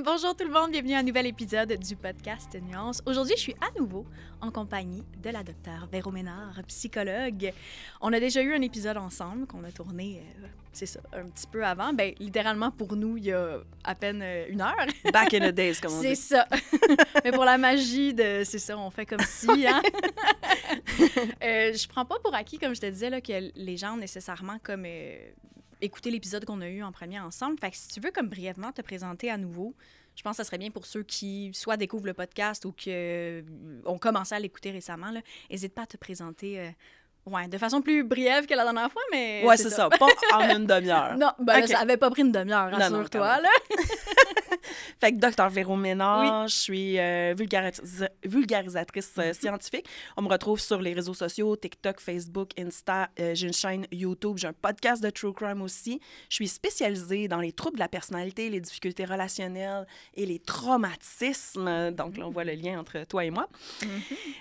Bonjour tout le monde, bienvenue à un nouvel épisode du podcast Nuance. Aujourd'hui, je suis à nouveau en compagnie de la docteure Véro Ménard, psychologue. On a déjà eu un épisode ensemble qu'on a tourné, c'est ça, un petit peu avant. Ben, littéralement pour nous, il y a à peine une heure. Back in the days, comme on dit. C'est ça. Mais pour la magie de, c'est ça, on fait comme si, hein. Je prends pas pour acquis, comme je te disais, là, que les gens ont nécessairement comme... écouter l'épisode qu'on a eu en premier ensemble. Fait que si tu veux comme brièvement te présenter à nouveau, je pense que ça serait bien pour ceux qui soit découvrent le podcast ou qui ont commencé à l'écouter récemment. N'hésite pas à te présenter de façon plus brève que la dernière fois, mais... Ouais, c'est ça. Pas en une demi-heure. Non, ben okay. Là, ça avait pas pris une demi-heure, rassure-toi, là. Fait que Dr. Véro Ménard, oui. Je suis vulgarisatrice scientifique. On me retrouve sur les réseaux sociaux, TikTok, Facebook, Insta. J'ai une chaîne YouTube, j'ai un podcast de True Crime aussi. Je suis spécialisée dans les troubles de la personnalité, les difficultés relationnelles et les traumatismes. Donc là, on voit le lien entre toi et moi.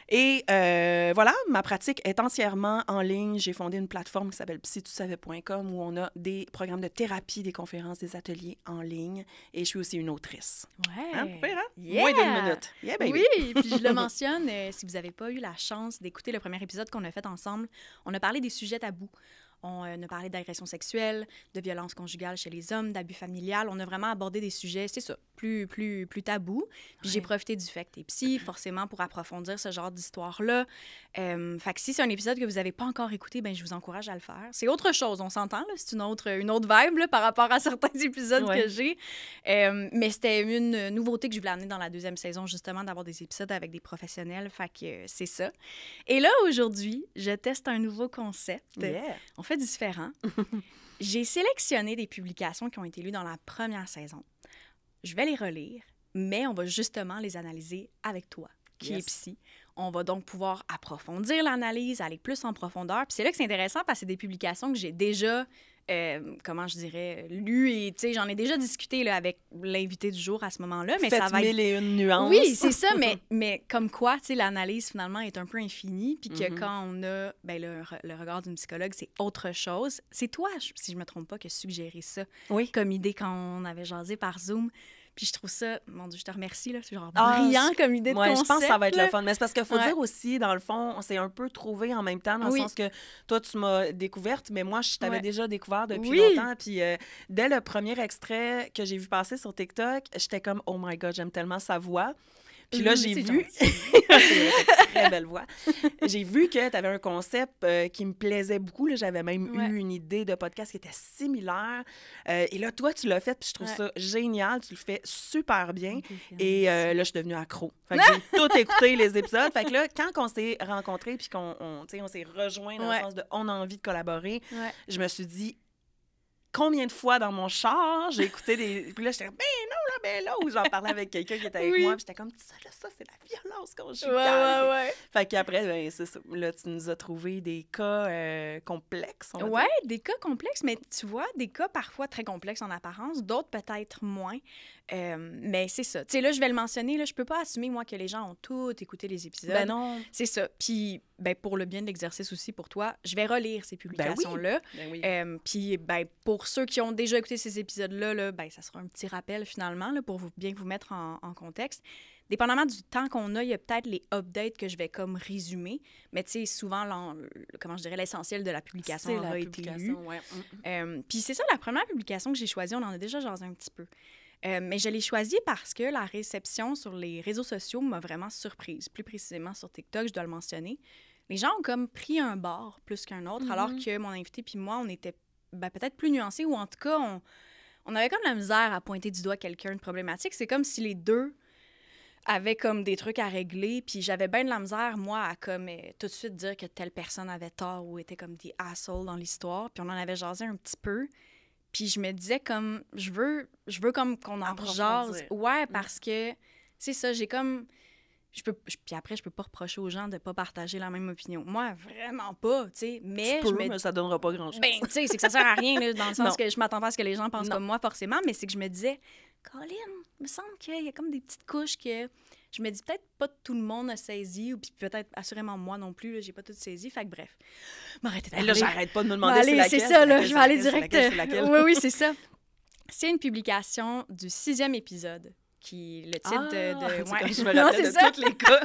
Et voilà, ma pratique est entièrement en ligne. J'ai fondé une plateforme qui s'appelle psytusavais.com où on a des programmes de thérapie, des conférences, des ateliers en ligne. Et je suis aussi une autrice. Ouais. Hein? Yeah. Moins d'une minute. Yeah, baby. Oui, puis je le mentionne, si vous n'avez pas eu la chance d'écouter le premier épisode qu'on a fait ensemble, on a parlé des sujets tabous. On a parlé d'agression sexuelle, de violence conjugale chez les hommes, d'abus familial. On a vraiment abordé des sujets, c'est ça, plus tabous. Puis j'ai profité du fait que t'es psy, forcément, pour approfondir ce genre d'histoire-là. Fait que si c'est un épisode que vous n'avez pas encore écouté, ben je vous encourage à le faire. C'est autre chose, on s'entend, là. C'est une autre vibe là, par rapport à certains épisodes que j'ai. Mais c'était une nouveauté que je voulais amener dans la deuxième saison, justement, d'avoir des épisodes avec des professionnels. Fait que c'est ça. Et là, aujourd'hui, je teste un nouveau concept. Yeah. On fait différent. J'ai sélectionné des publications qui ont été lues dans la première saison. Je vais les relire, mais on va justement les analyser avec toi, qui est psy. On va donc pouvoir approfondir l'analyse, aller plus en profondeur. Puis c'est là que c'est intéressant parce que c'est des publications que j'ai déjà, comment je dirais, lues et tu sais, j'en ai déjà discuté là, avec l'invité du jour à ce moment-là. Mais Faites ça va être... 1001 nuances. Oui, c'est ça, mais comme quoi, tu sais, l'analyse finalement est un peu infinie, puis que quand on a le regard d'une psychologue, c'est autre chose. C'est toi, si je me trompe pas, qui as suggéré ça comme idée quand on avait jasé par Zoom. Puis je trouve ça, mon Dieu, je te remercie, là, c'est genre brillant comme idée de concept. Je pense que ça va être là. le fun. Mais c'est parce qu'il faut dire aussi, dans le fond, on s'est un peu trouvé en même temps, dans le sens que toi, tu m'as découverte, mais moi, je t'avais déjà découvert depuis longtemps. Puis dès le premier extrait que j'ai vu passer sur TikTok, j'étais comme « Oh my God, j'aime tellement sa voix ». Puis là, j'ai vu... C'est très belle voix. J'ai vu que tu avais un concept qui me plaisait beaucoup. Là. J'avais même eu une idée de podcast qui était similaire. Et là, toi, tu l'as fait, puis je trouve ça génial. Tu le fais super bien. Et là, je suis devenue accro. Fait que j'ai tout écouté, les épisodes. Fait que là, quand on s'est rencontrés puis qu'on s'est rejoints dans le sens de « on a envie de collaborer », je me suis dit... Combien de fois dans mon char, j'ai écouté des... Puis là, j'étais comme, ben là, où j'en parlais avec quelqu'un qui était avec moi. Puis j'étais comme, ça, c'est la violence conjugale. Ouais. Fait qu'après, ben, c'est ça. Là, tu nous as trouvé des cas complexes, on va dire. Des cas complexes, mais tu vois, des cas parfois très complexes en apparence, d'autres peut-être moins. Mais c'est ça. Tu sais, là, je vais le mentionner, là, je peux pas assumer, moi, que les gens ont tout écouté les épisodes. Ben non. C'est ça. Puis, ben, pour le bien de l'exercice aussi, pour toi, je vais relire ces publications-là. Puis, ben, pour ceux qui ont déjà écouté ces épisodes-là, là, ben, ça sera un petit rappel, finalement, là, pour bien vous mettre en contexte. Dépendamment du temps qu'on a, il y a peut-être les updates que je vais comme résumer, mais tu sais, souvent, comment je dirais, l'essentiel de la publication aura été lu. Puis c'est ça, la première publication que j'ai choisie, on en a déjà jasé un petit peu. Mais je l'ai choisie parce que la réception sur les réseaux sociaux m'a vraiment surprise. Plus précisément sur TikTok, je dois le mentionner. Les gens ont comme pris un bord plus qu'un autre, alors que mon invité puis moi, on était peut-être plus nuancés, ou en tout cas, on avait comme la misère à pointer du doigt quelqu'un de problématique. C'est comme si les deux avaient comme des trucs à régler, puis j'avais bien de la misère, moi, à comme tout de suite dire que telle personne avait tort ou était comme des assholes dans l'histoire. Puis on en avait jasé un petit peu. Puis je me disais comme, je veux comme qu'on en jase. Ouais, parce que c'est ça, j'ai comme... Puis après, je peux pas reprocher aux gens de pas partager la même opinion. Moi, vraiment pas, tu sais. Mais mais ça donnera pas grand-chose. Ben, tu sais, c'est que ça sert à rien, là, dans le sens que je m'attends pas à ce que les gens pensent comme moi, forcément, mais c'est que je me disais, Colin, il me semble qu'il y a comme des petites couches que je me dis peut-être pas tout le monde a saisi, ou puis peut-être assurément moi non plus, là, j'ai pas tout saisi. Fait que bref, m'arrêtez de parler. Là, j'arrête pas de me demander c'est laquelle. C'est ça, là, je vais aller direct. C'est laquelle. Oui, c'est ça. C'est une publication du 6e épisode le titre ouais. Je me rappelle de tous les cas.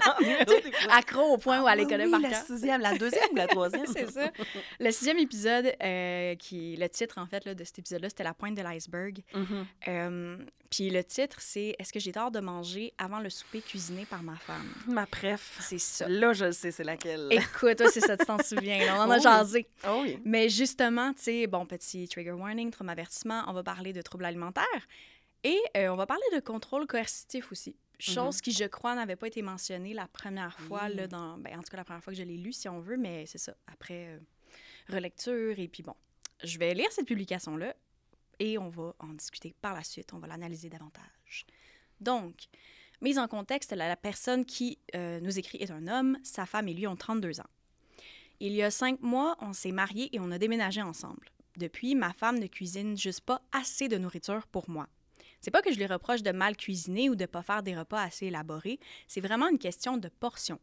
Accro au point où elle les connaît par cœur. La deuxième ou la troisième? C'est ça. Le 6e épisode, le titre, en fait, là, de cet épisode-là, c'était La pointe de l'iceberg. Puis le titre, c'est « Est-ce que j'ai tort de manger avant le souper cuisiné par ma femme? » Ma préf. C'est ça. Là, je le sais, c'est laquelle. Écoute, toi, c'est ça, tu t'en souviens. Là, on en a jasé. Oh oui. Mais justement, tu sais, bon, petit trigger warning, trauma avertissement, on va parler de troubles alimentaires et on va parler de contrôle coercitif aussi. Chose qui, je crois, n'avait pas été mentionnée la première fois, là, en tout cas, la première fois que je l'ai lu, si on veut, mais c'est ça, après relecture. Et puis bon, je vais lire cette publication-là et on va en discuter par la suite. On va l'analyser davantage. Donc, mise en contexte, la personne qui nous écrit est un homme. Sa femme et lui ont 32 ans. Il y a 5 mois, on s'est mariés et on a déménagé ensemble. Depuis, ma femme ne cuisine juste pas assez de nourriture pour moi. C'est pas que je lui reproche de mal cuisiner ou de pas faire des repas assez élaborés. C'est vraiment une question de portion.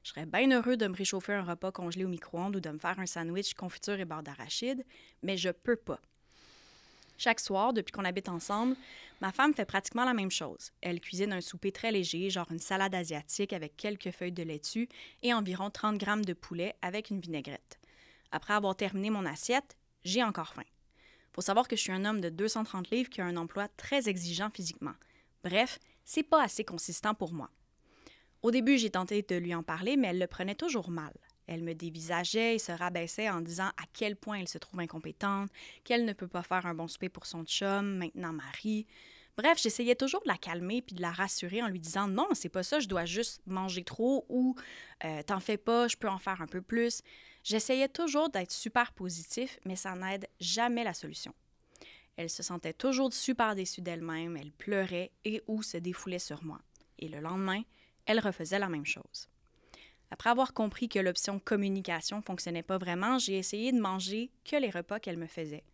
Je serais bien heureux de me réchauffer un repas congelé au micro-ondes ou de me faire un sandwich confiture et beurre d'arachide, mais je peux pas. Chaque soir, depuis qu'on habite ensemble, ma femme fait pratiquement la même chose. Elle cuisine un souper très léger, genre une salade asiatique avec quelques feuilles de laitue et environ 30 grammes de poulet avec une vinaigrette. Après avoir terminé mon assiette, j'ai encore faim. Faut savoir que je suis un homme de 230 livres qui a un emploi très exigeant physiquement. Bref, c'est pas assez consistant pour moi. Au début, j'ai tenté de lui en parler, mais elle le prenait toujours mal. Elle me dévisageait et se rabaissait en disant à quel point elle se trouve incompétente, qu'elle ne peut pas faire un bon souper pour son chum, maintenant mari. Bref, j'essayais toujours de la calmer puis de la rassurer en lui disant « Non, c'est pas ça, je dois juste manger trop » ou « T'en fais pas, je peux en faire un peu plus ». J'essayais toujours d'être super positif, mais ça n'aide jamais la solution. Elle se sentait toujours super déçue d'elle-même, elle pleurait et ou se défoulait sur moi. Et le lendemain, elle refaisait la même chose. Après avoir compris que l'option communication fonctionnait pas vraiment, j'ai essayé de manger que les repas qu'elle me faisait.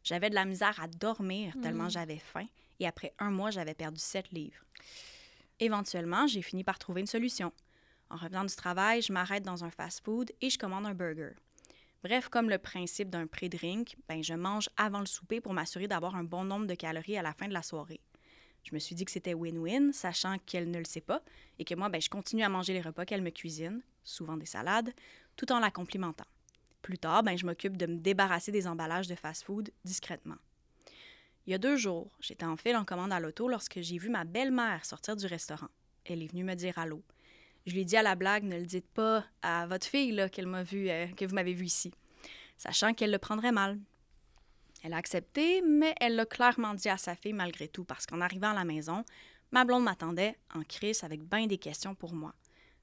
J'avais de la misère à dormir tellement j'avais faim et après 1 mois, j'avais perdu 7 livres. Éventuellement, j'ai fini par trouver une solution. En revenant du travail, je m'arrête dans un fast-food et je commande un burger. Bref, comme le principe d'un pré-drink, je mange avant le souper pour m'assurer d'avoir un bon nombre de calories à la fin de la soirée. Je me suis dit que c'était win-win, sachant qu'elle ne le sait pas, et que moi, je continue à manger les repas qu'elle me cuisine, souvent des salades, tout en la complimentant. Plus tard, je m'occupe de me débarrasser des emballages de fast-food discrètement. Il y a 2 jours, j'étais en file en commande à l'auto lorsque j'ai vu ma belle-mère sortir du restaurant. Elle est venue me dire allô. Je lui ai dit à la blague, ne le dites pas à votre fille là, qu'elle m'a vu, que vous m'avez vu ici, sachant qu'elle le prendrait mal. Elle a accepté, mais elle l'a clairement dit à sa fille malgré tout, parce qu'en arrivant à la maison, ma blonde m'attendait en crise avec bien des questions pour moi.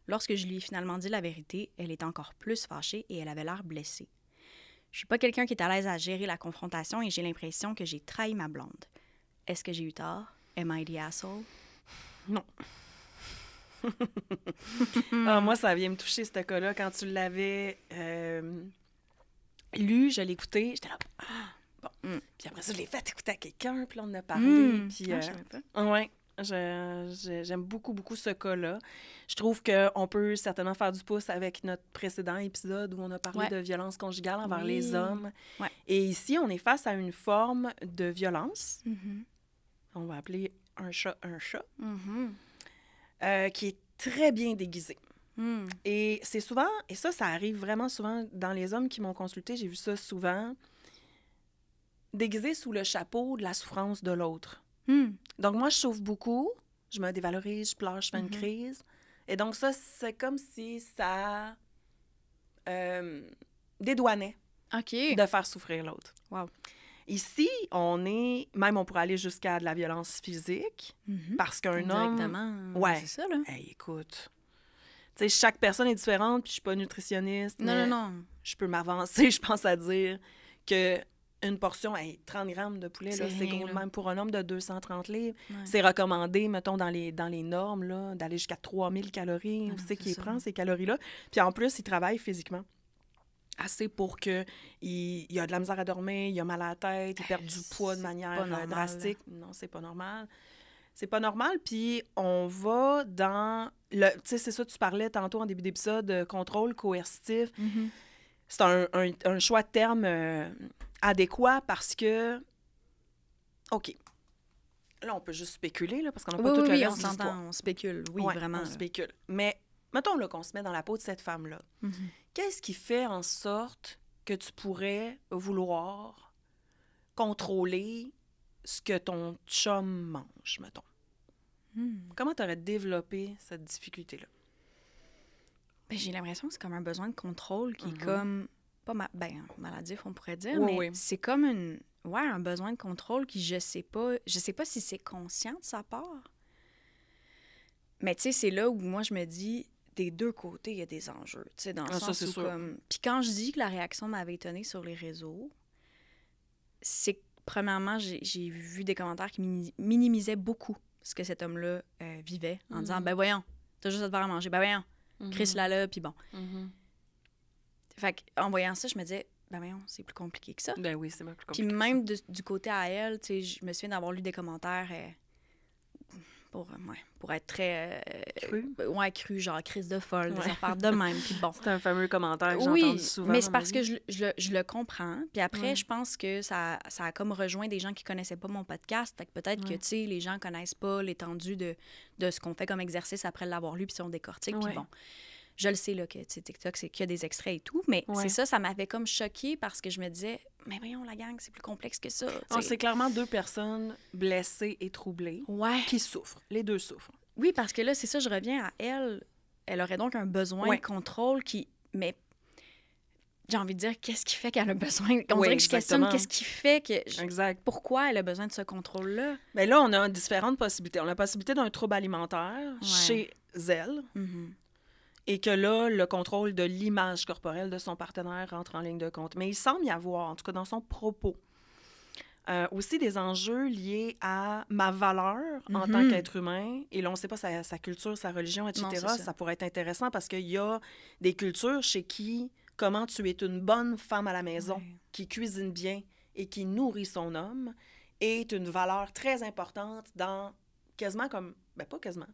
Lorsque je lui ai finalement dit la vérité, elle était encore plus fâchée et elle avait l'air blessée. Je suis pas quelqu'un qui est à l'aise à gérer la confrontation et j'ai l'impression que j'ai trahi ma blonde. Est-ce que j'ai eu tort? Am I the asshole? Non. Moi, ça vient me toucher, ce cas-là. Quand tu l'avais lu, je l'ai écouté, j'étais là... Bon. Puis après ça, je l'ai fait écouter à quelqu'un, puis là, on en a parlé. Puis, je savais pas. Ouais, j'aime beaucoup, beaucoup ce cas-là. Je trouve qu'on peut certainement faire du pouce avec notre précédent épisode où on a parlé de violence conjugale envers les hommes. Ouais. Et ici, on est face à une forme de violence. On va appeler un chat un chat. Qui est très bien déguisé. Et c'est souvent, et ça arrive vraiment souvent dans les hommes qui m'ont consulté, j'ai vu ça souvent, déguisé sous le chapeau de la souffrance de l'autre. Donc moi, je souffre beaucoup, je me dévalorise, je pleure, je fais une crise. Et donc ça, c'est comme si ça dédouanait de faire souffrir l'autre. Wow. Ici, on pourrait aller jusqu'à de la violence physique, parce qu'un homme... Ouais. C'est ça, là. Hey, écoute, tu sais, chaque personne est différente, puis je suis pas nutritionniste. Non. Je peux m'avancer, je pense, à dire que une portion, 30 grammes de poulet, là, c'est gros, même pour un homme de 230 livres. Ouais. C'est recommandé, mettons, dans les normes, là, d'aller jusqu'à 3000 calories. Où c'est qu'il prend, ces calories-là. Puis en plus, il travaille physiquement. Assez pour qu'il y a de la misère à dormir, il a mal à la tête, il perd du poids de manière drastique. Non, c'est pas normal. C'est pas normal. Puis on va dans... Tu sais, c'est ça, tu parlais tantôt en début d'épisode, contrôle coercitif. C'est un choix de terme adéquat parce que... OK. là, on peut juste spéculer, là, parce qu'on n'a pas tout le reste de l'histoire. On spécule, oui, vraiment. On spécule. Mais mettons là, qu'on se met dans la peau de cette femme-là. Qu'est-ce qui fait en sorte que tu pourrais vouloir contrôler ce que ton chum mange, mettons? Comment tu aurais développé cette difficulté-là? Ben, j'ai l'impression que c'est comme un besoin de contrôle qui est comme... pas maladif, on pourrait dire, mais c'est comme un besoin de contrôle qui, je sais pas si c'est conscient de sa part. Mais tu sais, c'est là où moi, je me dis, des deux côtés, il y a des enjeux. Tu sais, dans le sens où comme... Puis quand je dis que la réaction m'avait étonnée sur les réseaux, c'est que, premièrement, j'ai vu des commentaires qui minimisaient beaucoup ce que cet homme-là vivait, en disant, ben voyons, t'as juste à te faire à manger, ben voyons, crisse-la là, puis bon. Fait qu'en voyant ça, je me disais, ben voyons, c'est plus compliqué que ça. Ben oui, c'est plus compliqué. Puis même du côté à elle, tu sais, je me souviens d'avoir lu des commentaires pour être très... cru, genre crise de folle, des affaires de même, puis bon. C'est un fameux commentaire que j'ai entendu souvent. Mais c'est parce que je le comprends. Puis après, je pense que ça a comme rejoint des gens qui connaissaient pas mon podcast. Fait que peut-être que, tu sais, les gens connaissent pas l'étendue de ce qu'on fait comme exercice après l'avoir lu, puis on décortique, puis bon. Je le sais, là, que TikTok, c'est qu'il y a des extraits et tout, mais c'est ça m'avait comme choquée parce que je me disais, mais voyons, la gang, c'est plus complexe que ça. C'est clairement deux personnes blessées et troublées qui souffrent. Les deux souffrent. Oui, parce que là, c'est ça, je reviens à elle. Elle aurait donc un besoin de contrôle qui... Mais j'ai envie de dire, qu'est-ce qui fait qu'elle a besoin... On dirait que je questionne qu'est-ce qui fait que... Pourquoi elle a besoin de ce contrôle-là? Bien là, on a différentes possibilités. On a la possibilité d'un trouble alimentaire chez elle. Et que là, le contrôle de l'image corporelle de son partenaire rentre en ligne de compte. Mais il semble y avoir, en tout cas dans son propos, aussi des enjeux liés à ma valeur en tant qu'être humain. Et là, on ne sait pas sa culture, sa religion, etc. Non, ça pourrait être intéressant parce qu'il y a des cultures chez qui, comment tu es une bonne femme à la maison, qui cuisine bien et qui nourrit son homme, est une valeur très importante dans quasiment comme... Ben pas quasiment...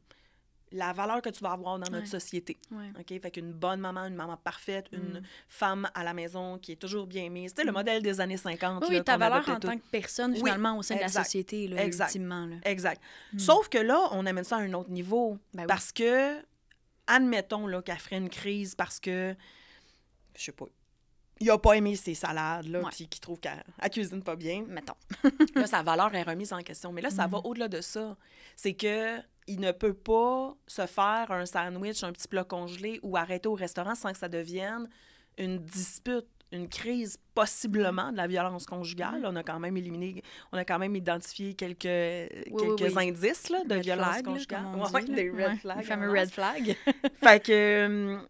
la valeur que tu vas avoir dans notre société. OK? Fait qu'une bonne maman, une maman parfaite, une femme à la maison qui est toujours bien mise. C'était le modèle des années 50. Oui, ta valeur en tant que personne, finalement, au sein de la société, là, ultimement. Là. Exact. Sauf que là, on amène ça à un autre niveau. Parce que, admettons là, qu'elle ferait une crise parce que, je sais pas, il a pas aimé ses salades, là, puis qu'il trouve qu'elle cuisine pas bien. Mettons. Là, sa valeur est remise en question. Mais là, ça va au-delà de ça. C'est que il ne peut pas se faire un sandwich, un petit plat congelé ou arrêter au restaurant sans que ça devienne une dispute, une crise, possiblement de la violence conjugale. On a quand même identifié quelques indices là, de violence conjugale. Des red flags. Les fameux red flags. Fait que,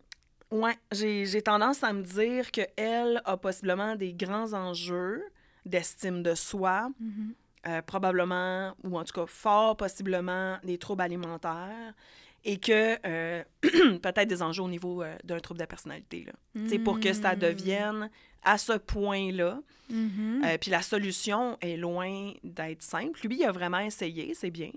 j'ai tendance à me dire qu'elle a possiblement des grands enjeux d'estime de soi, probablement, ou en tout cas fort possiblement, des troubles alimentaires et que peut-être des enjeux au niveau d'un trouble de personnalité. Là. Pour que ça devienne à ce point-là. Puis la solution est loin d'être simple. Lui, il a vraiment essayé, c'est bien,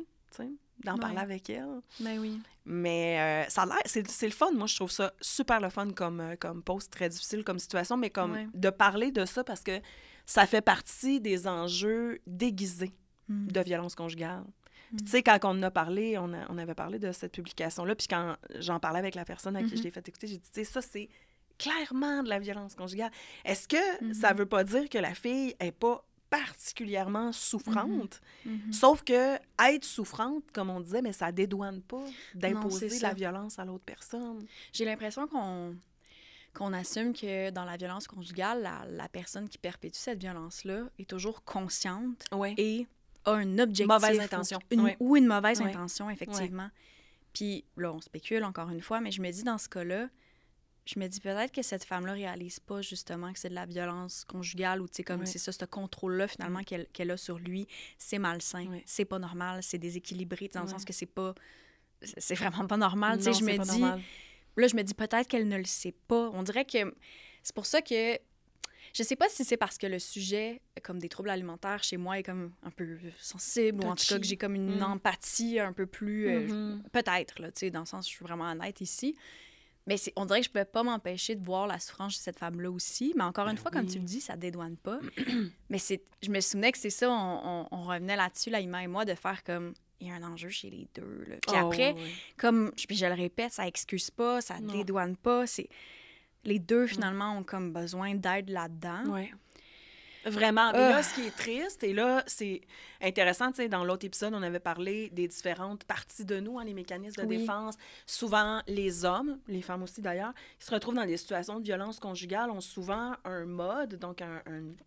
d'en parler avec elle. Ben oui. Mais ça a l'air, c'est le fun. Moi, je trouve ça super le fun comme post, très difficile comme situation, mais comme de parler de ça parce que ça fait partie des enjeux déguisés de violence conjugale. Puis tu sais, quand on en a parlé, on avait parlé de cette publication-là, puis quand j'en parlais avec la personne à qui je l'ai fait écouter, j'ai dit, tu sais, ça, c'est clairement de la violence conjugale. Est-ce que ça veut pas dire que la fille est pas particulièrement souffrante? Sauf que être souffrante, comme on disait, mais ça dédouane pas d'imposer de la violence à l'autre personne. J'ai l'impression qu'on assume que dans la violence conjugale, la personne qui perpétue cette violence-là est toujours consciente et a un objectif. Mauvaise intention. Ou une mauvaise intention, effectivement. Puis là, on spécule encore une fois, mais je me dis dans ce cas-là, je me dis peut-être que cette femme-là réalise pas justement que c'est de la violence conjugale ou tu sais comme c'est ça, ce contrôle-là finalement qu'elle a sur lui, c'est malsain, c'est pas normal, c'est déséquilibré dans le sens que c'est vraiment pas normal. Tu sais, je me dis... Là, je me dis peut-être qu'elle ne le sait pas. On dirait que c'est pour ça que je sais pas si c'est parce que le sujet, comme des troubles alimentaires chez moi, est comme un peu sensible ou en tout cas que j'ai comme une empathie un peu plus... peut-être, là, tu sais, dans le sens, je suis vraiment honnête ici. Mais on dirait que je ne pouvais pas m'empêcher de voir la souffrance de cette femme-là aussi. Mais encore une fois, comme tu le dis, ça ne dédouane pas. Mais je me souvenais que c'est ça, on revenait là-dessus, là, Ima et moi, de faire comme... Il y a un enjeu chez les deux. Là. Puis après, puis je le répète, ça excuse pas, ça dédouane pas. Les deux, finalement, ont comme besoin d'aide là-dedans. Oui. Vraiment. Mais là, ce qui est triste, et là, c'est intéressant, tu sais, dans l'autre épisode, on avait parlé des différentes parties de nous, les mécanismes de défense. Souvent, les hommes, les femmes aussi d'ailleurs, qui se retrouvent dans des situations de violence conjugale, ont souvent un mode, donc un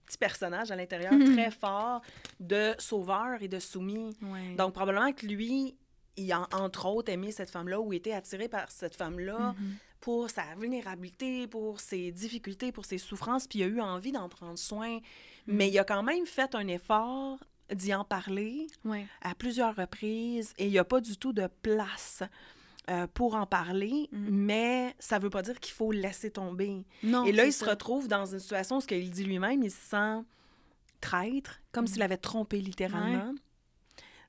petit personnage à l'intérieur très fort de sauveur et de soumis. Ouais. Donc, probablement que lui, il a, entre autres, aimé cette femme-là ou était attiré par cette femme-là pour sa vulnérabilité, pour ses difficultés, pour ses souffrances, puis il a eu envie d'en prendre soin. Mais il a quand même fait un effort d'y en parler à plusieurs reprises et il n'y a pas du tout de place pour en parler, mais ça ne veut pas dire qu'il faut laisser tomber. Non, et là, il se retrouve dans une situation où, ce qu'il dit lui-même, il se sent traître, comme s'il avait trompé littéralement.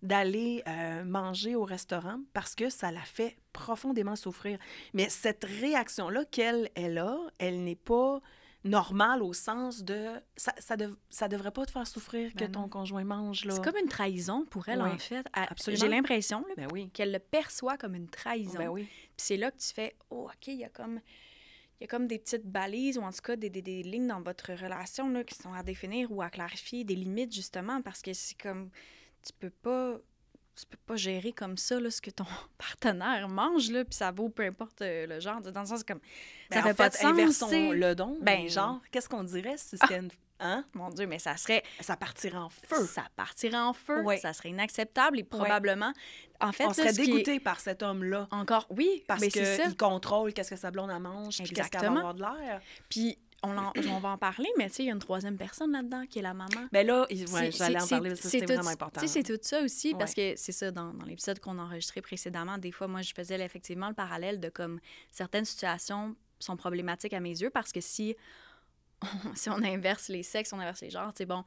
D'aller manger au restaurant parce que ça la fait profondément souffrir. Mais cette réaction-là qu'elle a, elle n'est pas normale au sens de... Ça devrait pas te faire souffrir que ton conjoint mange, là. C'est comme une trahison pour elle, en fait. Absolument. J'ai l'impression là, qu'elle le perçoit comme une trahison. Puis c'est là que tu fais « Oh, OK, il y a comme des petites balises ou en tout cas des lignes dans votre relation là, qui sont à définir ou à clarifier, des limites, justement, parce que c'est comme... Tu peux pas gérer comme ça là, ce que ton partenaire mange, là, puis ça vaut peu importe le genre. Dans le sens comme... Ça fait pas de sens. Inversons le don. Genre, qu'est-ce qu'on dirait si c'était une... Hein? Mon Dieu, mais ça serait... Ça partirait en feu. Ça partirait en feu. Ça serait inacceptable et probablement... En fait, on serait dégoûté par cet homme-là. Encore, oui. Parce qu'il contrôle qu'est-ce que sa blonde elle mange, puis qu'est-ce qu'elle va avoir de l'air. Puis... On va en parler, mais tu sais, il y a une troisième personne là-dedans qui est la maman. Bien là, j'allais en parler, c'est vraiment important. Tu sais, c'est tout ça aussi, parce que c'est ça, dans l'épisode qu'on a enregistré précédemment, des fois, moi, je faisais effectivement le parallèle de comme certaines situations sont problématiques à mes yeux, parce que si on inverse les sexes, on inverse les genres, tu sais, bon,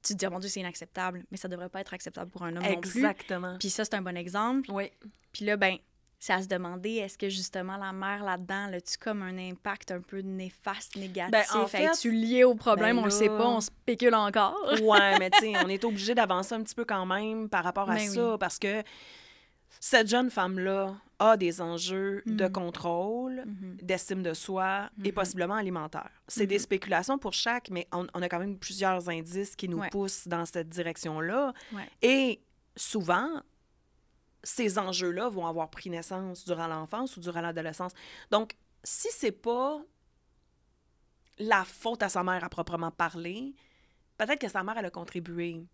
tu te dis, oh mon Dieu, c'est inacceptable, mais ça devrait pas être acceptable pour un homme non plus. Exactement. Puis ça, c'est un bon exemple. Oui. Puis là, ben c'est à se demander, est-ce que justement la mère là-dedans, là-tu comme un impact un peu néfaste, négatif? Ben, en fait, es-tu lié au problème? On le sait pas, on spécule encore. Ouais, mais tu sais, on est obligé d'avancer un petit peu quand même par rapport à ça, parce que cette jeune femme-là a des enjeux de contrôle, d'estime de soi et possiblement alimentaire. C'est des spéculations pour chaque, mais on a quand même plusieurs indices qui nous poussent dans cette direction-là. Ouais. Et souvent... ces enjeux-là vont avoir pris naissance durant l'enfance ou durant l'adolescence. Donc, si c'est pas la faute à sa mère à proprement parler, peut-être que sa mère, elle a contribué.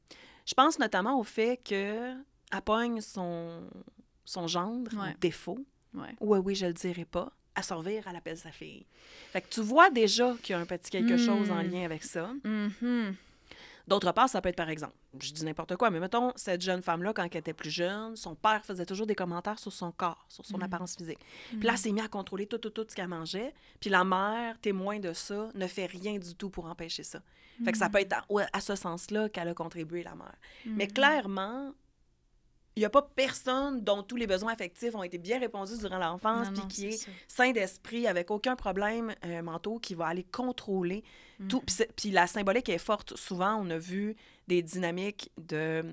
Je pense notamment au fait qu'elle pogne son gendre, défaut. Oui, je le dirai pas. À servir, elle appelle sa fille. Fait que tu vois déjà qu'il y a un petit quelque chose en lien avec ça. D'autre part, ça peut être, par exemple, je dis n'importe quoi, mais mettons, cette jeune femme-là, quand elle était plus jeune, son père faisait toujours des commentaires sur son corps, sur son apparence physique. Puis là, elle s'est mise à contrôler tout ce qu'elle mangeait. Puis la mère, témoin de ça, ne fait rien du tout pour empêcher ça. Fait que ça peut être à ce sens-là qu'elle a contribué, la mère. Mais clairement, il n'y a pas personne dont tous les besoins affectifs ont été bien répondus durant l'enfance, puis qui est sain d'esprit, avec aucun problème mentaux, qui va aller contrôler tout. Puis la symbolique est forte. Souvent, on a vu des dynamiques de